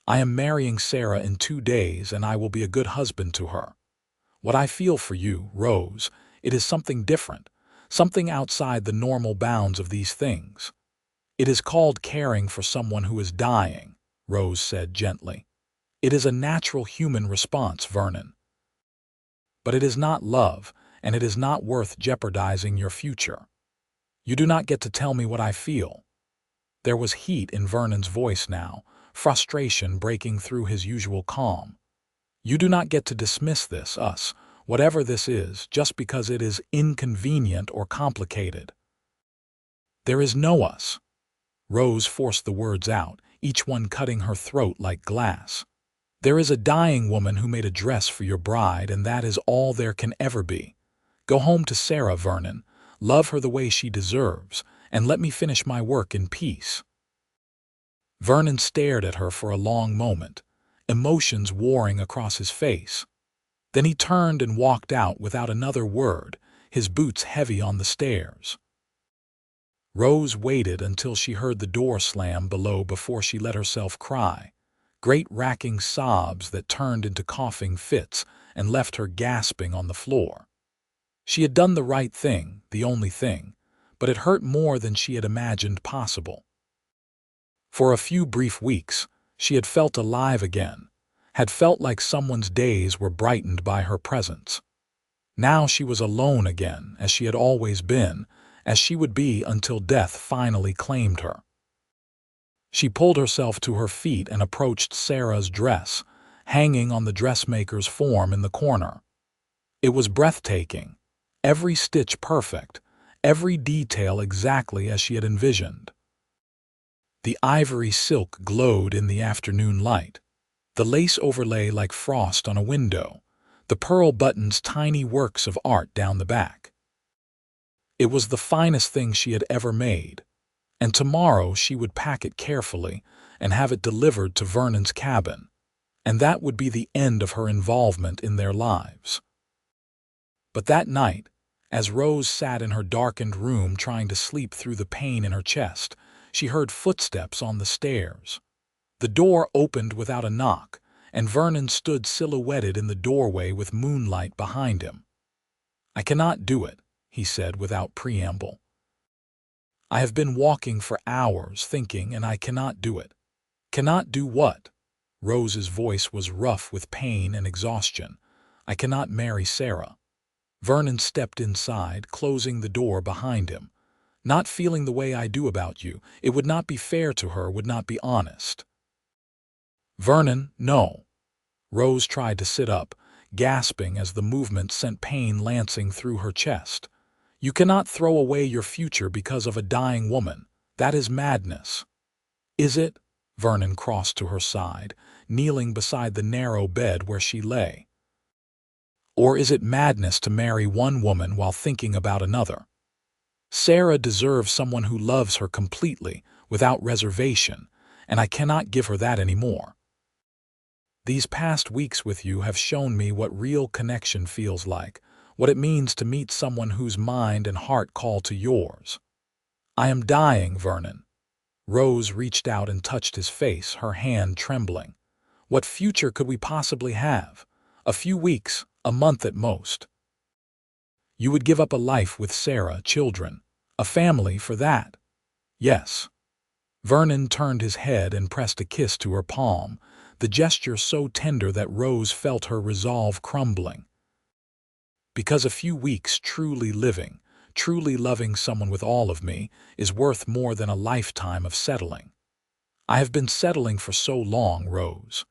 "I am marrying Sarah in 2 days, and I will be a good husband to her. What I feel for you, Rose, it is something different, something outside the normal bounds of these things. It is called caring for someone who is dying," Rose said gently. "It is a natural human response, Vernon. But it is not love, and it is not worth jeopardizing your future. You do not get to tell me what I feel." There was heat in Vernon's voice now, frustration breaking through his usual calm. "You do not get to dismiss this, us, whatever this is, just because it is inconvenient or complicated. There is no us." Rose forced the words out, each one cutting her throat like glass. "There is a dying woman who made a dress for your bride, and that is all there can ever be. Go home to Sarah, Vernon. Love her the way she deserves, and let me finish my work in peace." Vernon stared at her for a long moment, emotions warring across his face. Then he turned and walked out without another word, his boots heavy on the stairs. Rose waited until she heard the door slam below before she let herself cry, great racking sobs that turned into coughing fits and left her gasping on the floor. She had done the right thing, the only thing, but it hurt more than she had imagined possible. For a few brief weeks, she had felt alive again, had felt like someone's days were brightened by her presence. Now she was alone again, as she had always been, as she would be until death finally claimed her. She pulled herself to her feet and approached Sarah's dress, hanging on the dressmaker's form in the corner. It was breathtaking, every stitch perfect, every detail exactly as she had envisioned. The ivory silk glowed in the afternoon light. The lace overlay like frost on a window, the pearl buttons tiny works of art down the back. It was the finest thing she had ever made, and tomorrow she would pack it carefully and have it delivered to Vernon's cabin, and that would be the end of her involvement in their lives. But that night, as Rose sat in her darkened room trying to sleep through the pain in her chest, she heard footsteps on the stairs. The door opened without a knock, and Vernon stood silhouetted in the doorway with moonlight behind him. "I cannot do it," he said without preamble. "I have been walking for hours, thinking, and I cannot do it." "Cannot do what?" Rose's voice was rough with pain and exhaustion. "I cannot marry Sarah." Vernon stepped inside, closing the door behind him. "Not feeling the way I do about you. It would not be fair to her, would not be honest." "Vernon, no." Rose tried to sit up, gasping as the movement sent pain lancing through her chest. "You cannot throw away your future because of a dying woman. That is madness." "Is it?" Vernon crossed to her side, kneeling beside the narrow bed where she lay. "Or is it madness to marry one woman while thinking about another? Sarah deserves someone who loves her completely, without reservation, and I cannot give her that anymore. These past weeks with you have shown me what real connection feels like, what it means to meet someone whose mind and heart call to yours. I am dying, Vernon." Rose reached out and touched his face, her hand trembling. "What future could we possibly have? A few weeks, a month at most. You would give up a life with Sarah, children, a family for that?" "Yes." Vernon turned his head and pressed a kiss to her palm, the gesture so tender that Rose felt her resolve crumbling. "Because a few weeks truly living, truly loving someone with all of me, is worth more than a lifetime of settling. I have been settling for so long, Rose.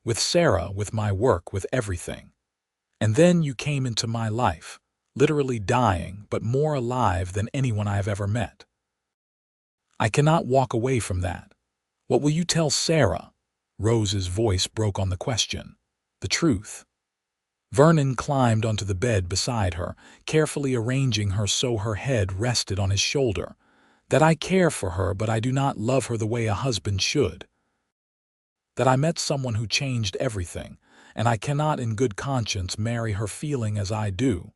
With Sarah, with my work, with everything. And then you came into my life, literally dying, but more alive than anyone I have ever met. I cannot walk away from that. What will you tell Sarah?" Rose's voice broke on the question. "The truth." Vernon climbed onto the bed beside her, carefully arranging her so her head rested on his shoulder. "That I care for her, but I do not love her the way a husband should. That I met someone who changed everything, and I cannot in good conscience marry her feeling as I do.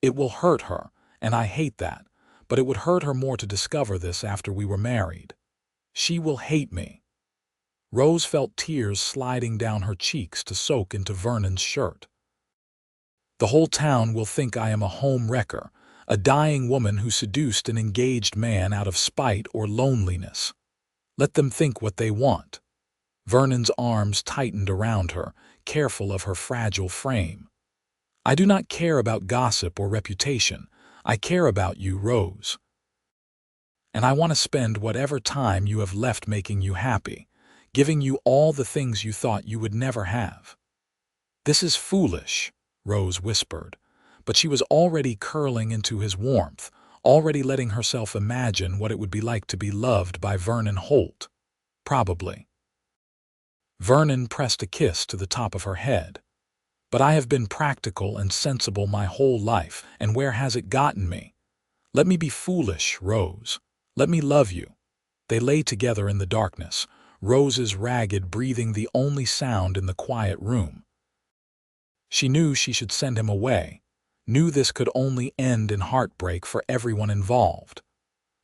It will hurt her, and I hate that, but it would hurt her more to discover this after we were married. She will hate me." Rose felt tears sliding down her cheeks to soak into Vernon's shirt. "The whole town will think I am a home wrecker, a dying woman who seduced an engaged man out of spite or loneliness. Let them think what they want." Vernon's arms tightened around her, careful of her fragile frame. "I do not care about gossip or reputation. I care about you, Rose. And I want to spend whatever time you have left making you happy, giving you all the things you thought you would never have." "This is foolish," Rose whispered, but she was already curling into his warmth, already letting herself imagine what it would be like to be loved by Vernon Holt. Probably. Vernon pressed a kiss to the top of her head. "But I have been practical and sensible my whole life, and where has it gotten me? Let me be foolish, Rose. Let me love you." They lay together in the darkness, Rose's ragged breathing the only sound in the quiet room. She knew she should send him away, knew this could only end in heartbreak for everyone involved.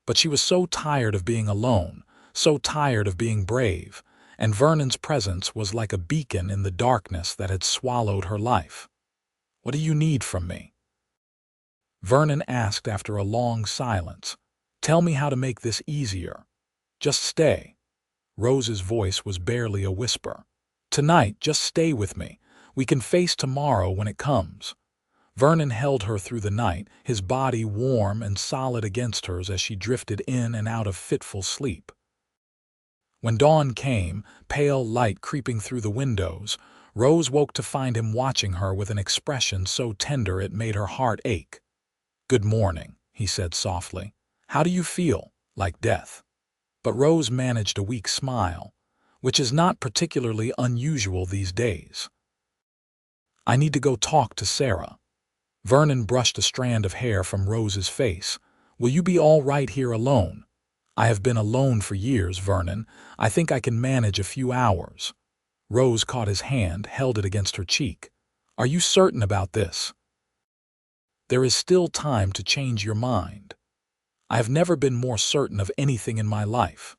But she was so tired of being alone, so tired of being brave, and Vernon's presence was like a beacon in the darkness that had swallowed her life. "What do you need from me?" Vernon asked after a long silence. "Tell me how to make this easier. Just stay." Rose's voice was barely a whisper. "Tonight, just stay with me. We can face tomorrow when it comes." Vernon held her through the night, his body warm and solid against hers as she drifted in and out of fitful sleep. When dawn came, pale light creeping through the windows, Rose woke to find him watching her with an expression so tender it made her heart ache. "Good morning," he said softly. "How do you feel?" "Like death." but Rose managed a weak smile, which is not particularly unusual these days. I need to go talk to Sarah. Vernon brushed a strand of hair from Rose's face. Will you be all right here alone? I have been alone for years, Vernon. I think I can manage a few hours. Rose caught his hand, held it against her cheek. Are you certain about this? There is still time to change your mind. I have never been more certain of anything in my life.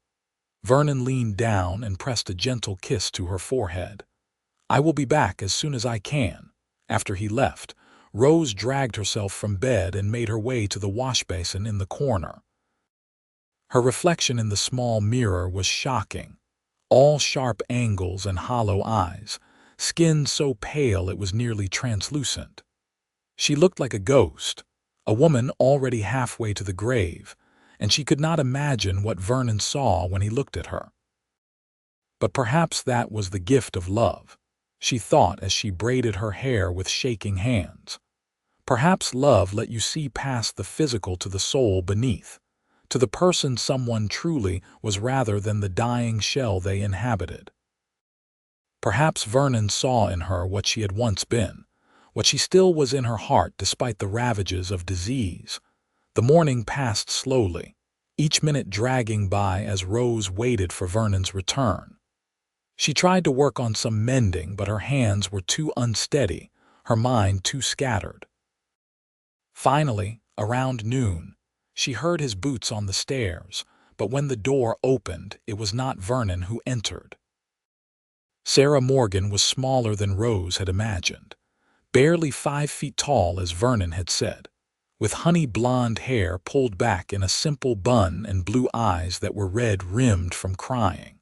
Vernon leaned down and pressed a gentle kiss to her forehead. I will be back as soon as I can. After he left, Rose dragged herself from bed and made her way to the wash basin in the corner. Her reflection in the small mirror was shocking. All sharp angles and hollow eyes, skin so pale it was nearly translucent. She looked like a ghost, a woman already halfway to the grave, and she could not imagine what Vernon saw when he looked at her. But perhaps that was the gift of love, she thought as she braided her hair with shaking hands. Perhaps love let you see past the physical to the soul beneath, to the person someone truly was rather than the dying shell they inhabited. Perhaps Vernon saw in her what she had once been, what she still was in her heart despite the ravages of disease. The morning passed slowly, each minute dragging by as Rose waited for Vernon's return. She tried to work on some mending, but her hands were too unsteady, her mind too scattered. Finally, around noon, she heard his boots on the stairs, but when the door opened, it was not Vernon who entered. Sarah Morgan was smaller than Rose had imagined, barely 5 feet tall as Vernon had said, with honey blonde hair pulled back in a simple bun and blue eyes that were red-rimmed from crying.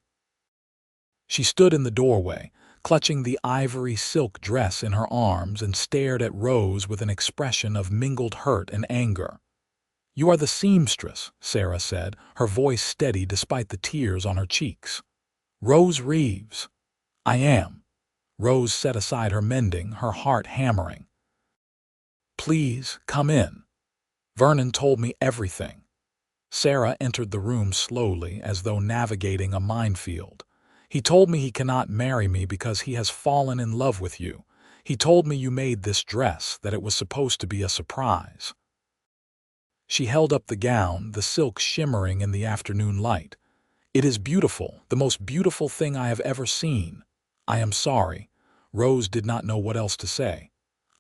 She stood in the doorway, clutching the ivory silk dress in her arms, and stared at Rose with an expression of mingled hurt and anger. You are the seamstress, Sarah said, her voice steady despite the tears on her cheeks. Rose Reeves. I am. Rose set aside her mending, her heart hammering. Please, come in. Vernon told me everything. Sarah entered the room slowly, as though navigating a minefield. He told me he cannot marry me because he has fallen in love with you. He told me you made this dress, that it was supposed to be a surprise. She held up the gown, the silk shimmering in the afternoon light. It is beautiful, the most beautiful thing I have ever seen. I am sorry. Rose did not know what else to say.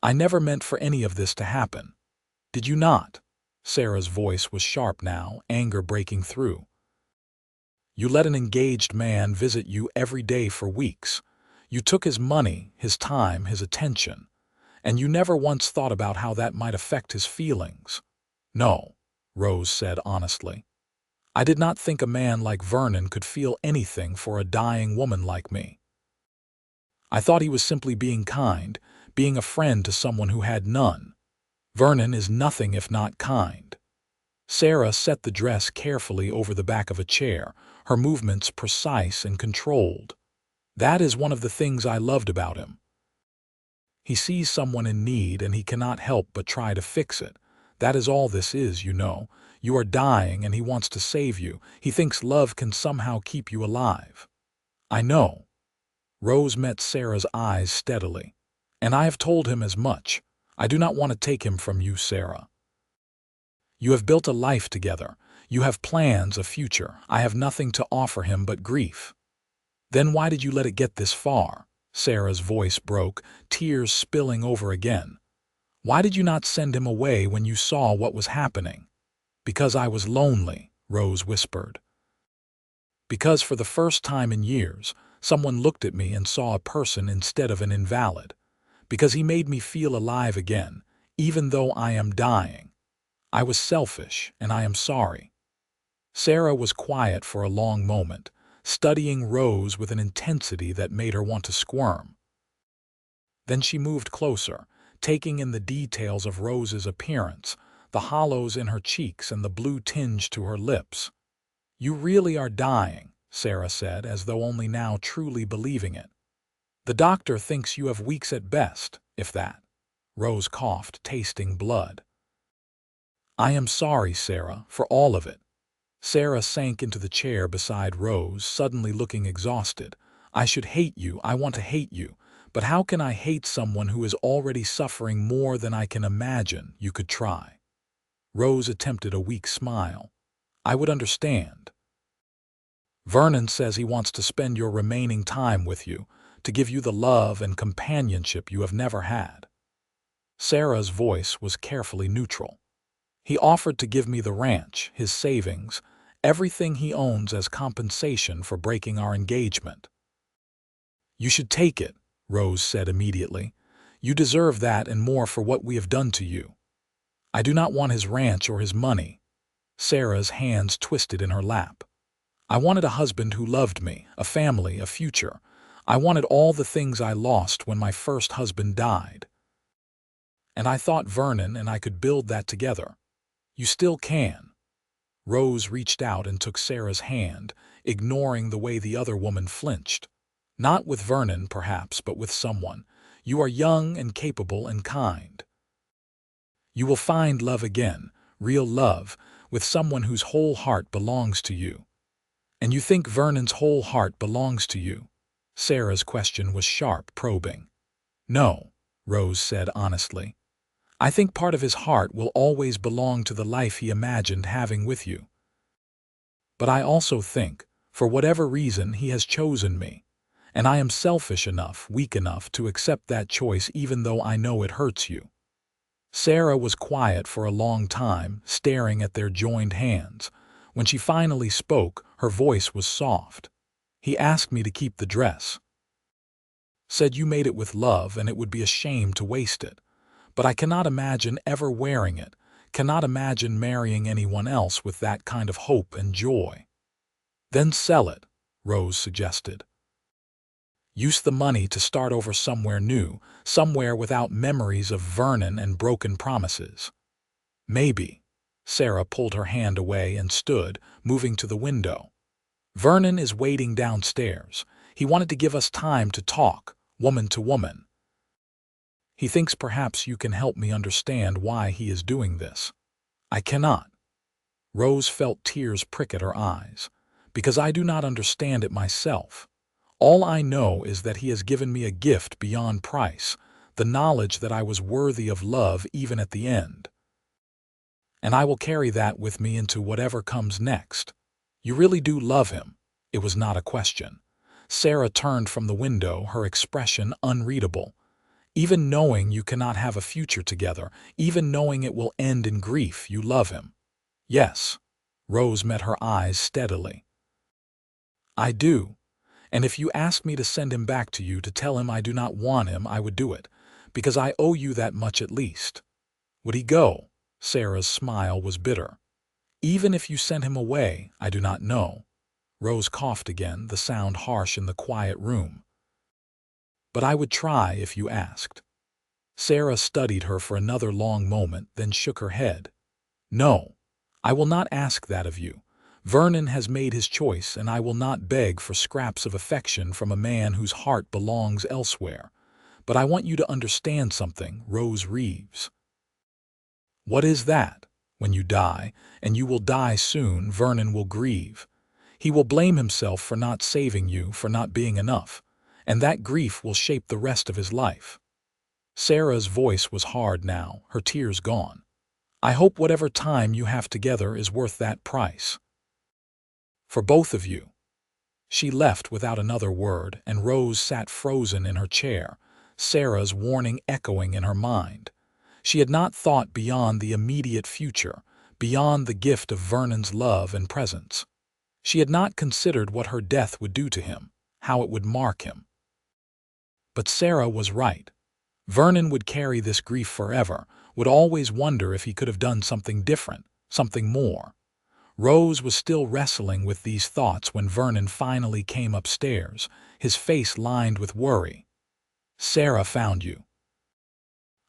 I never meant for any of this to happen. Did you not? Sarah's voice was sharp now, anger breaking through. You let an engaged man visit you every day for weeks. You took his money, his time, his attention, and you never once thought about how that might affect his feelings. No, Rose said honestly. I did not think a man like Vernon could feel anything for a dying woman like me. I thought he was simply being kind, being a friend to someone who had none. Vernon is nothing if not kind. Sarah set the dress carefully over the back of a chair, her movements precise and controlled. That is one of the things I loved about him. He sees someone in need and he cannot help but try to fix it. That is all this is, you know. You are dying and he wants to save you. He thinks love can somehow keep you alive. I know. Rose met Sarah's eyes steadily. And I have told him as much. I do not want to take him from you, Sarah. You have built a life together. You have plans, a future. I have nothing to offer him but grief. Then why did you let it get this far? Sarah's voice broke, tears spilling over again. Why did you not send him away when you saw what was happening? Because I was lonely, Rose whispered. Because for the first time in years, someone looked at me and saw a person instead of an invalid. Because he made me feel alive again, even though I am dying. I was selfish, and I am sorry. Sarah was quiet for a long moment, studying Rose with an intensity that made her want to squirm. Then she moved closer, taking in the details of Rose's appearance, the hollows in her cheeks and the blue tinge to her lips. You really are dying, Sarah said, as though only now truly believing it. The doctor thinks you have weeks at best, if that. Rose coughed, tasting blood. I am sorry, Sarah, for all of it. Sarah sank into the chair beside Rose, suddenly looking exhausted. I should hate you, I want to hate you. But how can I hate someone who is already suffering more than I can imagine? You could try. Rose attempted a weak smile. I would understand. Vernon says he wants to spend your remaining time with you, to give you the love and companionship you have never had. Sarah's voice was carefully neutral. He offered to give me the ranch, his savings, everything he owns as compensation for breaking our engagement. You should take it, Rose said immediately. You deserve that and more for what we have done to you. I do not want his ranch or his money. Sarah's hands twisted in her lap. I wanted a husband who loved me, a family, a future. I wanted all the things I lost when my first husband died. And I thought Vernon and I could build that together. You still can. Rose reached out and took Sarah's hand, ignoring the way the other woman flinched. Not with Vernon, perhaps, but with someone. You are young and capable and kind. You will find love again, real love, with someone whose whole heart belongs to you. And you think Vernon's whole heart belongs to you? Sarah's question was sharp, probing. No, Rose said honestly. I think part of his heart will always belong to the life he imagined having with you. But I also think, for whatever reason, he has chosen me. And I am selfish enough, weak enough to accept that choice even though I know it hurts you. Sarah was quiet for a long time, staring at their joined hands. When she finally spoke, her voice was soft. He asked me to keep the dress. Said you made it with love and it would be a shame to waste it. But I cannot imagine ever wearing it, cannot imagine marrying anyone else with that kind of hope and joy. Then sell it, Rose suggested. Use the money to start over somewhere new, somewhere without memories of Vernon and broken promises. Maybe. Sarah pulled her hand away and stood, moving to the window. Vernon is waiting downstairs. He wanted to give us time to talk, woman to woman. He thinks perhaps you can help me understand why he is doing this. I cannot. Rose felt tears prick at her eyes. Because I do not understand it myself. All I know is that he has given me a gift beyond price, the knowledge that I was worthy of love even at the end. And I will carry that with me into whatever comes next. You really do love him. It was not a question. Sarah turned from the window, her expression unreadable. Even knowing you cannot have a future together, even knowing it will end in grief, you love him. Yes. Rose met her eyes steadily. I do. And if you asked me to send him back to you to tell him I do not want him, I would do it, because I owe you that much at least. Would he go? Sarah's smile was bitter. Even if you sent him away, I do not know. Rose coughed again, the sound harsh in the quiet room. But I would try if you asked. Sarah studied her for another long moment, then shook her head. No, I will not ask that of you. Vernon has made his choice, and I will not beg for scraps of affection from a man whose heart belongs elsewhere. But I want you to understand something, Rose Reeves. What is that? When you die, and you will die soon, Vernon will grieve. He will blame himself for not saving you, for not being enough, and that grief will shape the rest of his life. Sarah's voice was hard now, her tears gone. I hope whatever time you have together is worth that price. For both of you. She left without another word, and Rose sat frozen in her chair, Sarah's warning echoing in her mind. She had not thought beyond the immediate future, beyond the gift of Vernon's love and presence. She had not considered what her death would do to him, how it would mark him. But Sarah was right. Vernon would carry this grief forever, would always wonder if he could have done something different, something more. Rose was still wrestling with these thoughts when Vernon finally came upstairs, his face lined with worry. Sarah found you.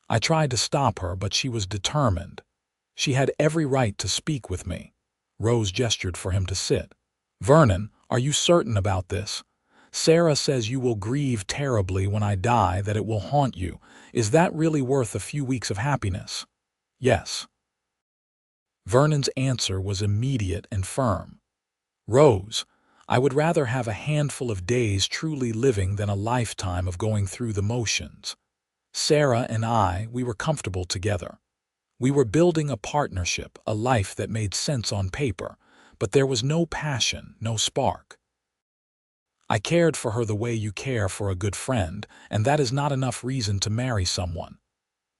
I tried to stop her, but she was determined. She had every right to speak with me. Rose gestured for him to sit. Vernon, are you certain about this? Sarah says you will grieve terribly when I die, that it will haunt you. Is that really worth a few weeks of happiness? Yes. Vernon's answer was immediate and firm. Rose, I would rather have a handful of days truly living than a lifetime of going through the motions. Sarah and I, we were comfortable together. We were building a partnership, a life that made sense on paper, but there was no passion, no spark. I cared for her the way you care for a good friend, and that is not enough reason to marry someone.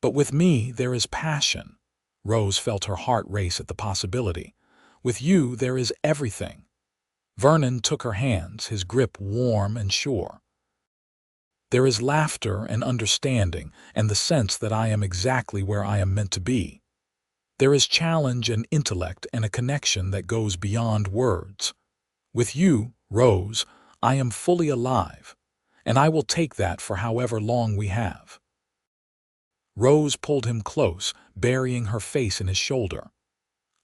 But with me, there is passion. Rose felt her heart race at the possibility. With you, there is everything. Vernon took her hands, his grip warm and sure. There is laughter and understanding and the sense that I am exactly where I am meant to be. There is challenge and intellect and a connection that goes beyond words. With you, Rose, I am fully alive, and I will take that for however long we have. Rose pulled him close, burying her face in his shoulder.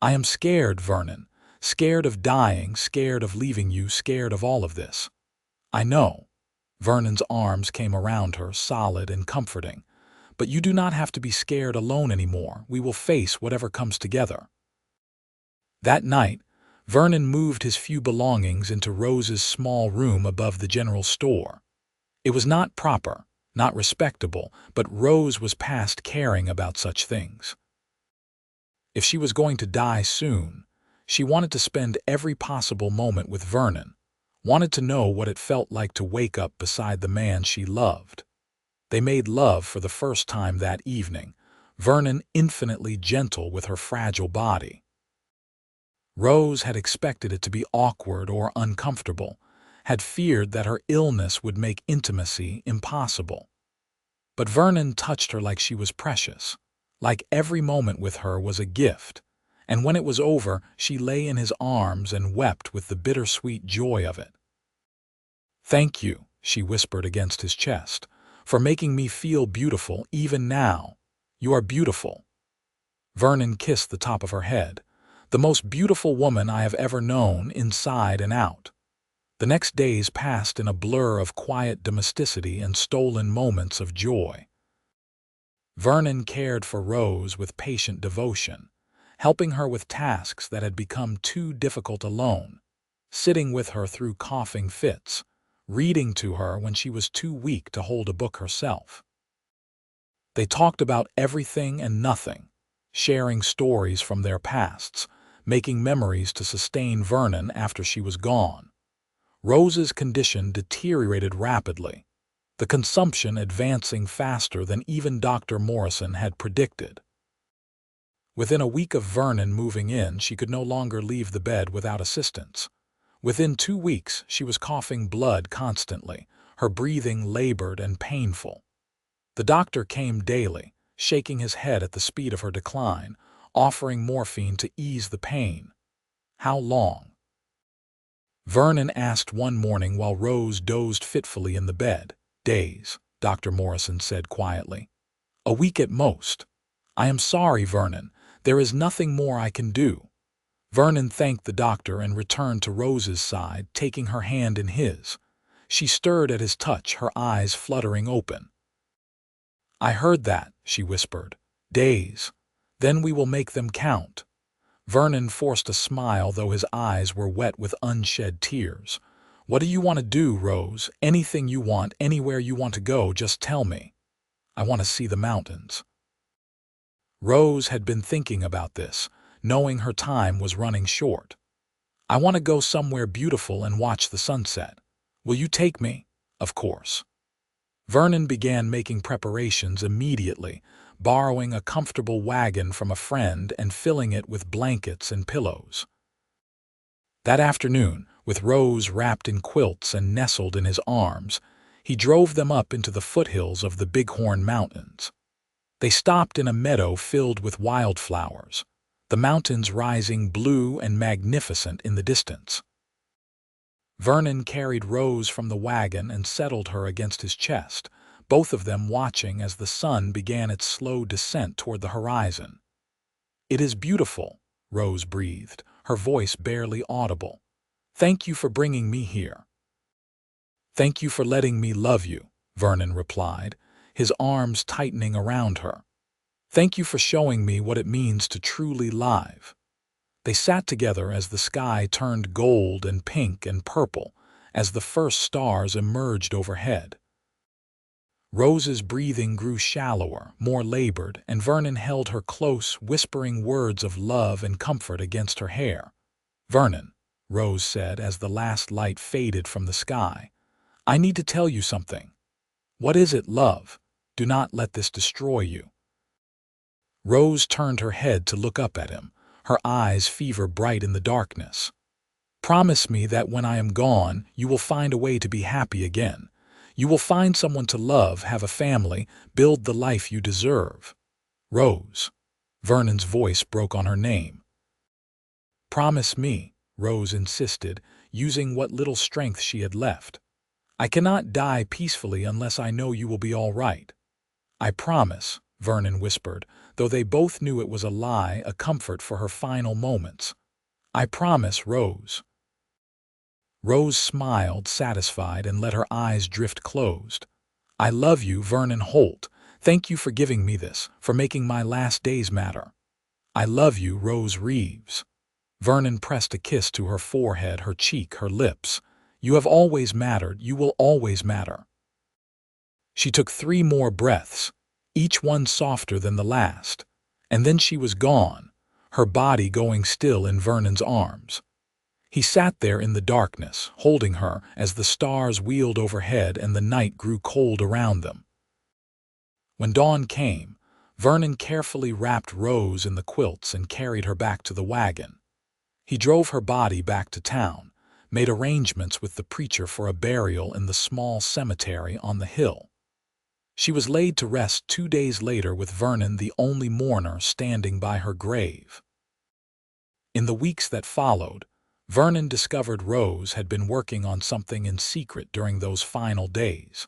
I am scared, Vernon. Scared of dying, scared of leaving you, scared of all of this. I know. Vernon's arms came around her, solid and comforting. But you do not have to be scared alone anymore. We will face whatever comes together. That night, Vernon moved his few belongings into Rose's small room above the general store. It was not proper, not respectable, but Rose was past caring about such things. If she was going to die soon, she wanted to spend every possible moment with Vernon, wanted to know what it felt like to wake up beside the man she loved. They made love for the first time that evening, Vernon infinitely gentle with her fragile body. Rose had expected it to be awkward or uncomfortable, had feared that her illness would make intimacy impossible. But Vernon touched her like she was precious, like every moment with her was a gift, and when it was over, she lay in his arms and wept with the bittersweet joy of it. Thank you, she whispered against his chest, for making me feel beautiful even now. You are beautiful. Vernon kissed the top of her head, the most beautiful woman I have ever known inside and out. The next days passed in a blur of quiet domesticity and stolen moments of joy. Vernon cared for Rose with patient devotion, helping her with tasks that had become too difficult alone, sitting with her through coughing fits, reading to her when she was too weak to hold a book herself. They talked about everything and nothing, sharing stories from their pasts, making memories to sustain Vernon after she was gone. Rose's condition deteriorated rapidly, the consumption advancing faster than even Dr. Morrison had predicted. Within a week of Vernon moving in, she could no longer leave the bed without assistance. Within 2 weeks, she was coughing blood constantly, her breathing labored and painful. The doctor came daily, shaking his head at the speed of her decline, offering morphine to ease the pain. How long? Vernon asked one morning while Rose dozed fitfully in the bed. Days, Dr. Morrison said quietly. A week at most. I am sorry, Vernon. There is nothing more I can do. Vernon thanked the doctor and returned to Rose's side, taking her hand in his. She stirred at his touch, her eyes fluttering open. I heard that, she whispered. Days. Then we will make them count. Vernon forced a smile, though his eyes were wet with unshed tears. What do you want to do, Rose? Anything you want, anywhere you want to go, just tell me. I want to see the mountains. Rose had been thinking about this, knowing her time was running short. I want to go somewhere beautiful and watch the sunset. Will you take me? Of course. Vernon began making preparations immediately, borrowing a comfortable wagon from a friend and filling it with blankets and pillows. That afternoon, with Rose wrapped in quilts and nestled in his arms, he drove them up into the foothills of the Bighorn Mountains. They stopped in a meadow filled with wildflowers, the mountains rising blue and magnificent in the distance. Vernon carried Rose from the wagon and settled her against his chest, both of them watching as the sun began its slow descent toward the horizon. It is beautiful, Rose breathed, her voice barely audible. Thank you for bringing me here. Thank you for letting me love you, Vernon replied, his arms tightening around her. Thank you for showing me what it means to truly live. They sat together as the sky turned gold and pink and purple as the first stars emerged overhead. Rose's breathing grew shallower, more labored, and Vernon held her close, whispering words of love and comfort against her hair. "Vernon," Rose said as the last light faded from the sky, "I need to tell you something." "What is it, love? Do not let this destroy you." Rose turned her head to look up at him, her eyes fever-bright in the darkness. "Promise me that when I am gone, you will find a way to be happy again. You will find someone to love, have a family, build the life you deserve." "Rose." Vernon's voice broke on her name. "Promise me," Rose insisted, using what little strength she had left. "I cannot die peacefully unless I know you will be all right." "I promise," Vernon whispered, though they both knew it was a lie, a comfort for her final moments. "I promise, Rose." Rose smiled, satisfied, and let her eyes drift closed. "I love you, Vernon Holt. Thank you for giving me this, for making my last days matter." "I love you, Rose Reeves." Vernon pressed a kiss to her forehead, her cheek, her lips. "You have always mattered. You will always matter." She took 3 more breaths, each one softer than the last, and then she was gone, her body going still in Vernon's arms. He sat there in the darkness, holding her as the stars wheeled overhead and the night grew cold around them. When dawn came, Vernon carefully wrapped Rose in the quilts and carried her back to the wagon. He drove her body back to town, made arrangements with the preacher for a burial in the small cemetery on the hill. She was laid to rest 2 days later with Vernon the only mourner standing by her grave. In the weeks that followed, Vernon discovered Rose had been working on something in secret during those final days.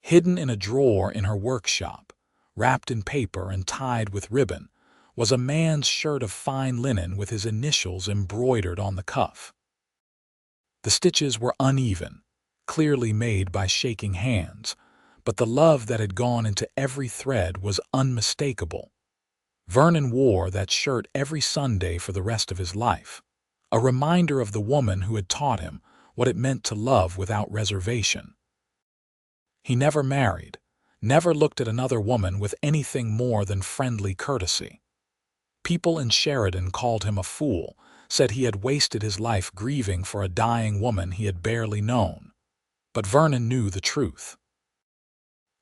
Hidden in a drawer in her workshop, wrapped in paper and tied with ribbon, was a man's shirt of fine linen with his initials embroidered on the cuff. The stitches were uneven, clearly made by shaking hands, but the love that had gone into every thread was unmistakable. Vernon wore that shirt every Sunday for the rest of his life, a reminder of the woman who had taught him what it meant to love without reservation. He never married, never looked at another woman with anything more than friendly courtesy. People in Sheridan called him a fool, said he had wasted his life grieving for a dying woman he had barely known. But Vernon knew the truth.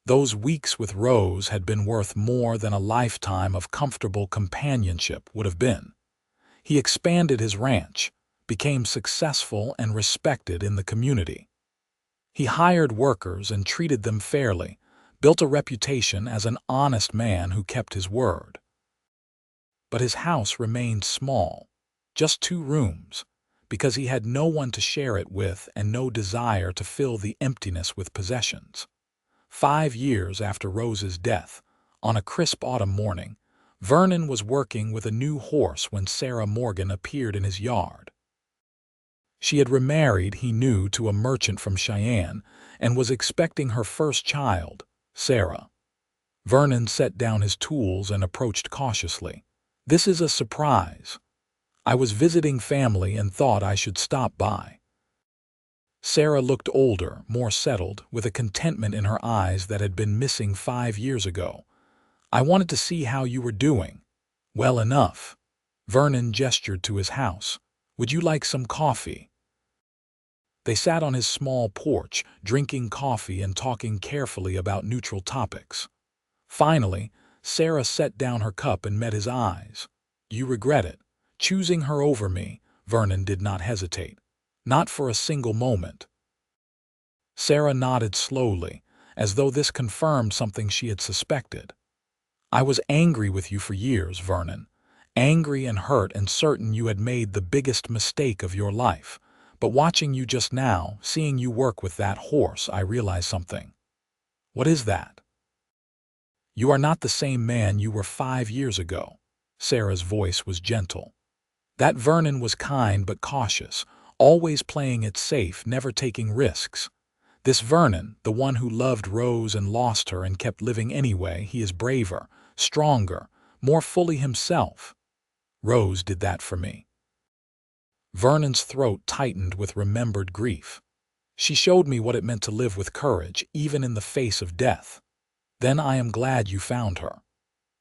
Those weeks with Rose had been worth more than a lifetime of comfortable companionship would have been. He expanded his ranch, became successful and respected in the community. He hired workers and treated them fairly, built a reputation as an honest man who kept his word. But his house remained small, just 2 rooms, because he had no one to share it with and no desire to fill the emptiness with possessions. 5 years after Rose's death, on a crisp autumn morning, Vernon was working with a new horse when Sarah Morgan appeared in his yard. She had remarried, he knew, to a merchant from Cheyenne and was expecting her first child, Sarah. Vernon set down his tools and approached cautiously. "This is a surprise. I was visiting family and thought I should stop by." Sarah looked older, more settled, with a contentment in her eyes that had been missing 5 years ago. "I wanted to see how you were doing." "Well enough." Vernon gestured to his house. "Would you like some coffee?" They sat on his small porch, drinking coffee and talking carefully about neutral topics. Finally, Sarah set down her cup and met his eyes. "You regret it, choosing her over me?" Vernon did not hesitate. "Not for a single moment." Sarah nodded slowly, as though this confirmed something she had suspected. "I was angry with you for years, Vernon. Angry and hurt and certain you had made the biggest mistake of your life. But watching you just now, seeing you work with that horse, I realized something." "What is that?" "You are not the same man you were 5 years ago." Sarah's voice was gentle. That Vernon was kind but cautious, always playing it safe, never taking risks. This Vernon, the one who loved Rose and lost her and kept living anyway, he is braver, stronger, more fully himself. Rose did that for me. Vernon's throat tightened with remembered grief. She showed me what it meant to live with courage, even in the face of death. Then I am glad you found her.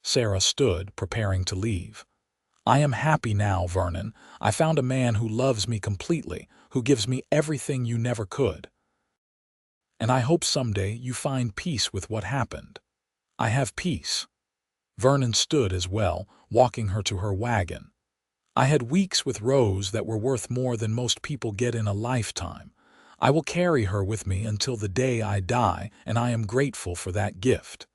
Sarah stood, preparing to leave. I am happy now, Vernon. I found a man who loves me completely, who gives me everything you never could. And I hope someday you find peace with what happened. I have peace. Vernon stood as well, walking her to her wagon. I had weeks with Rose that were worth more than most people get in a lifetime. I will carry her with me until the day I die, and I am grateful for that gift.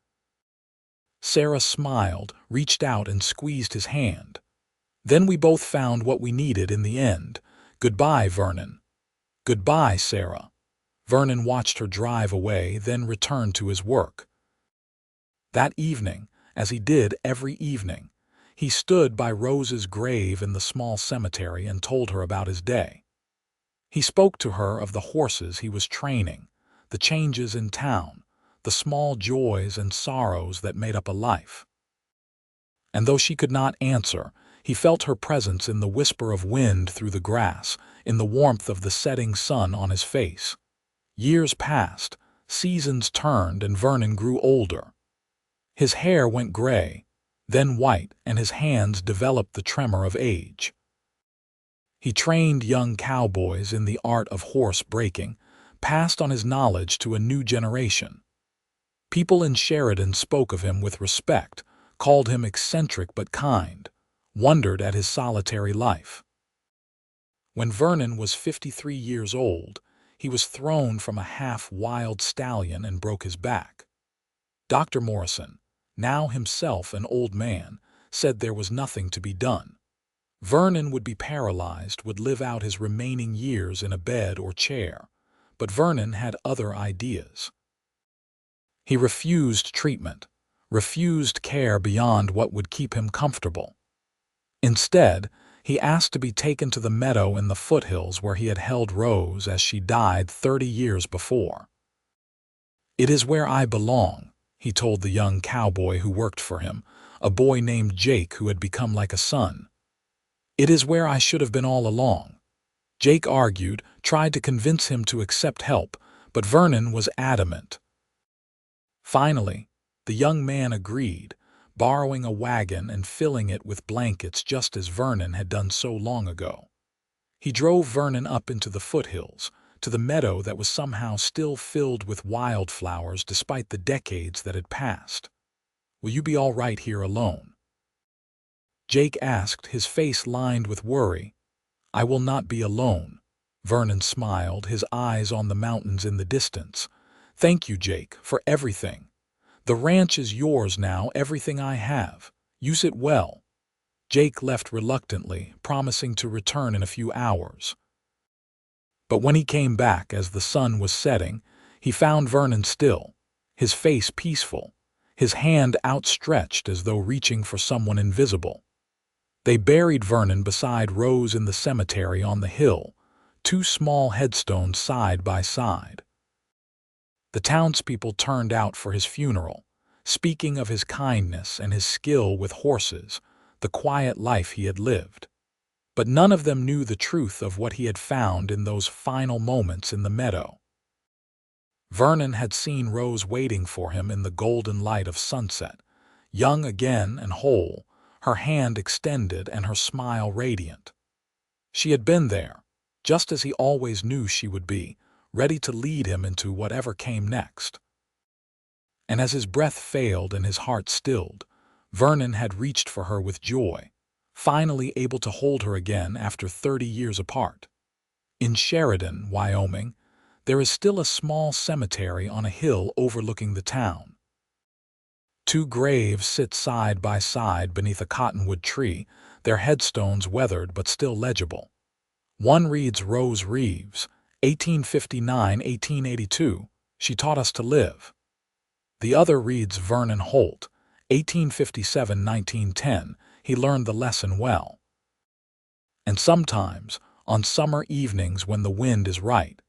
Sarah smiled, reached out and squeezed his hand. Then we both found what we needed in the end. Goodbye, Vernon. Goodbye, Sarah. Vernon watched her drive away, then returned to his work. That evening, as he did every evening, he stood by Rose's grave in the small cemetery and told her about his day. He spoke to her of the horses he was training, the changes in town, the small joys and sorrows that made up a life. And though she could not answer, he felt her presence in the whisper of wind through the grass, in the warmth of the setting sun on his face. Years passed, seasons turned, and Vernon grew older. His hair went gray, then white, and his hands developed the tremor of age. He trained young cowboys in the art of horse breaking, passed on his knowledge to a new generation. People in Sheridan spoke of him with respect, called him eccentric but kind, wondered at his solitary life. When Vernon was 53 years old, he was thrown from a half-wild stallion and broke his back. Dr. Morrison, now himself an old man, said there was nothing to be done. Vernon would be paralyzed, would live out his remaining years in a bed or chair. But Vernon had other ideas. He refused treatment, refused care beyond what would keep him comfortable. Instead, he asked to be taken to the meadow in the foothills where he had held Rose as she died 30 years before. "It is where I belong," he told the young cowboy who worked for him, a boy named Jake who had become like a son. "It is where I should have been all along." Jake argued, tried to convince him to accept help, but Vernon was adamant. Finally, the young man agreed, borrowing a wagon and filling it with blankets just as Vernon had done so long ago. He drove Vernon up into the foothills, to the meadow that was somehow still filled with wildflowers despite the decades that had passed. "Will you be all right here alone?" Jake asked, his face lined with worry. "I will not be alone." Vernon smiled, his eyes on the mountains in the distance. "Thank you, Jake, for everything. The ranch is yours now, everything I have. Use it well." Jake left reluctantly, promising to return in a few hours. But when he came back as the sun was setting, he found Vernon still, his face peaceful, his hand outstretched as though reaching for someone invisible. They buried Vernon beside Rose in the cemetery on the hill, 2 small headstones side by side. The townspeople turned out for his funeral, speaking of his kindness and his skill with horses, the quiet life he had lived. But none of them knew the truth of what he had found in those final moments in the meadow. Vernon had seen Rose waiting for him in the golden light of sunset, young again and whole, her hand extended and her smile radiant. She had been there, just as he always knew she would be, ready to lead him into whatever came next. And as his breath failed and his heart stilled, Vernon had reached for her with joy, finally able to hold her again after 30 years apart. In Sheridan, Wyoming, there is still a small cemetery on a hill overlooking the town. 2 graves sit side by side beneath a cottonwood tree, their headstones weathered but still legible. One reads Rose Reeves, 1859–1882, "She taught us to live." The other reads Vernon Holt, 1857–1910, "He learned the lesson well." And sometimes, on summer evenings when the wind is right,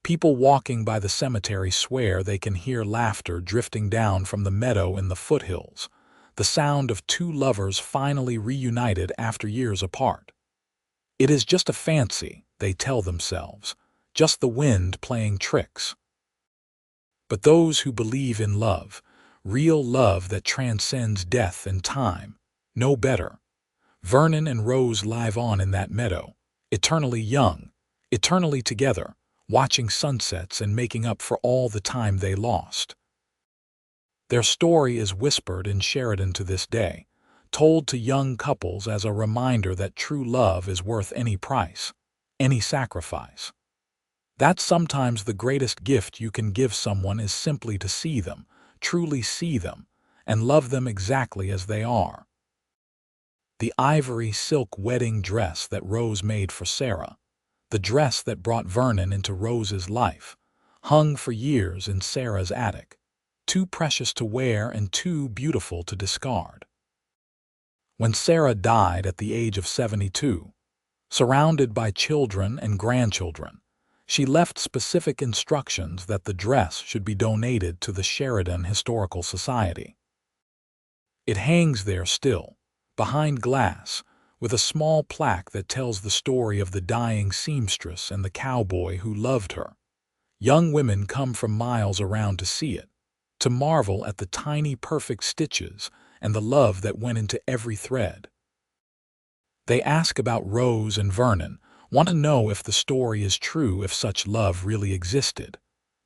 people walking by the cemetery swear they can hear laughter drifting down from the meadow in the foothills, the sound of 2 lovers finally reunited after years apart. It is just a fancy, they tell themselves, just the wind playing tricks. But those who believe in love, real love that transcends death and time, know better. Vernon and Rose live on in that meadow, eternally young, eternally together, watching sunsets and making up for all the time they lost. Their story is whispered in Sheridan to this day, told to young couples as a reminder that true love is worth any price, any sacrifice. That sometimes the greatest gift you can give someone is simply to see them, truly see them, and love them exactly as they are. The ivory silk wedding dress that Rose made for Sarah, the dress that brought Vernon into Rose's life, hung for years in Sarah's attic, too precious to wear and too beautiful to discard. When Sarah died at the age of 72, surrounded by children and grandchildren, she left specific instructions that the dress should be donated to the Sheridan Historical Society. It hangs there still, behind glass, with a small plaque that tells the story of the dying seamstress and the cowboy who loved her. Young women come from miles around to see it, to marvel at the tiny perfect stitches and the love that went into every thread. They ask about Rose and Vernon, want to know if the story is true, if such love really existed.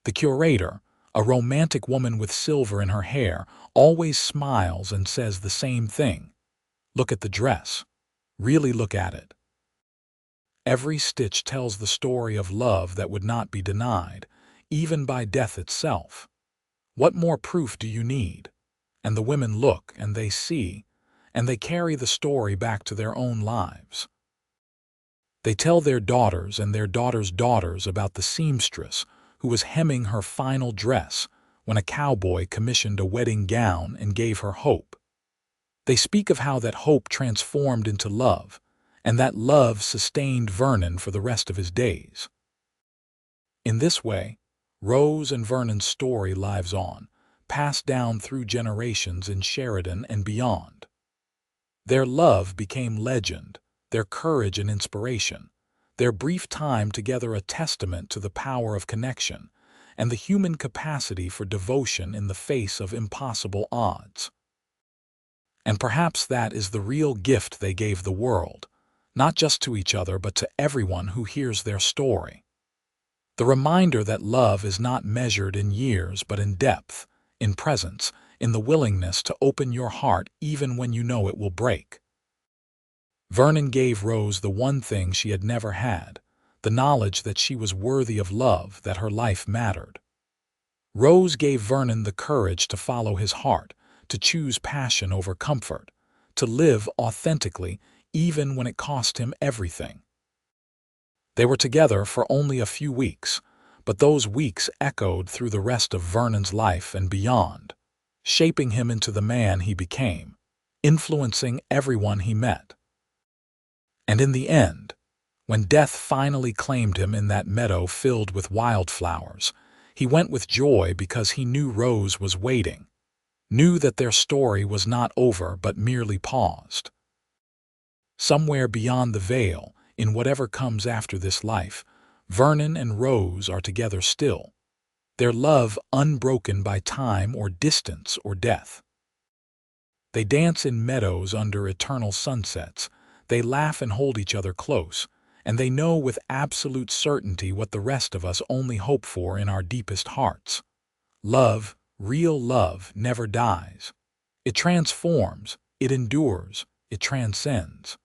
The curator, a romantic woman with silver in her hair, always smiles and says the same thing. Look at the dress. Really look at it. Every stitch tells the story of love that would not be denied, even by death itself. What more proof do you need? And the women look, and they see, and they carry the story back to their own lives. They tell their daughters and their daughters' daughters about the seamstress who was hemming her final dress when a cowboy commissioned a wedding gown and gave her hope. They speak of how that hope transformed into love, and that love sustained Vernon for the rest of his days. In this way, Rose and Vernon's story lives on, passed down through generations in Sheridan and beyond. Their love became legend, their courage an inspiration, their brief time together a testament to the power of connection and the human capacity for devotion in the face of impossible odds. And perhaps that is the real gift they gave the world, not just to each other but to everyone who hears their story. The reminder that love is not measured in years but in depth, in presence, in the willingness to open your heart even when you know it will break. Vernon gave Rose the one thing she had never had, the knowledge that she was worthy of love, that her life mattered. Rose gave Vernon the courage to follow his heart, to choose passion over comfort, to live authentically even when it cost him everything. They were together for only a few weeks, but those weeks echoed through the rest of Vernon's life and beyond, shaping him into the man he became, influencing everyone he met. And in the end, when death finally claimed him in that meadow filled with wildflowers, he went with joy because he knew Rose was waiting, knew that their story was not over but merely paused. Somewhere beyond the veil, in whatever comes after this life, Vernon and Rose are together still, their love unbroken by time or distance or death. They dance in meadows under eternal sunsets, they laugh and hold each other close, and they know with absolute certainty what the rest of us only hope for in our deepest hearts. Love, real love, never dies. It transforms, it endures, it transcends.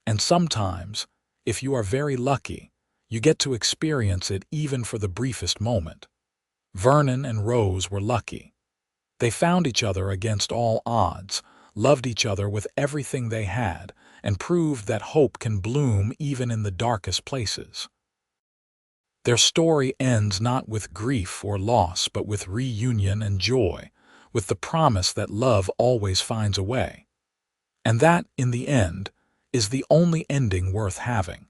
And sometimes, if you are very lucky, you get to experience it even for the briefest moment. Vernon and Rose were lucky. They found each other against all odds, loved each other with everything they had, and proved that hope can bloom even in the darkest places. Their story ends not with grief or loss but with reunion and joy, with the promise that love always finds a way. And that, in the end, is the only ending worth having.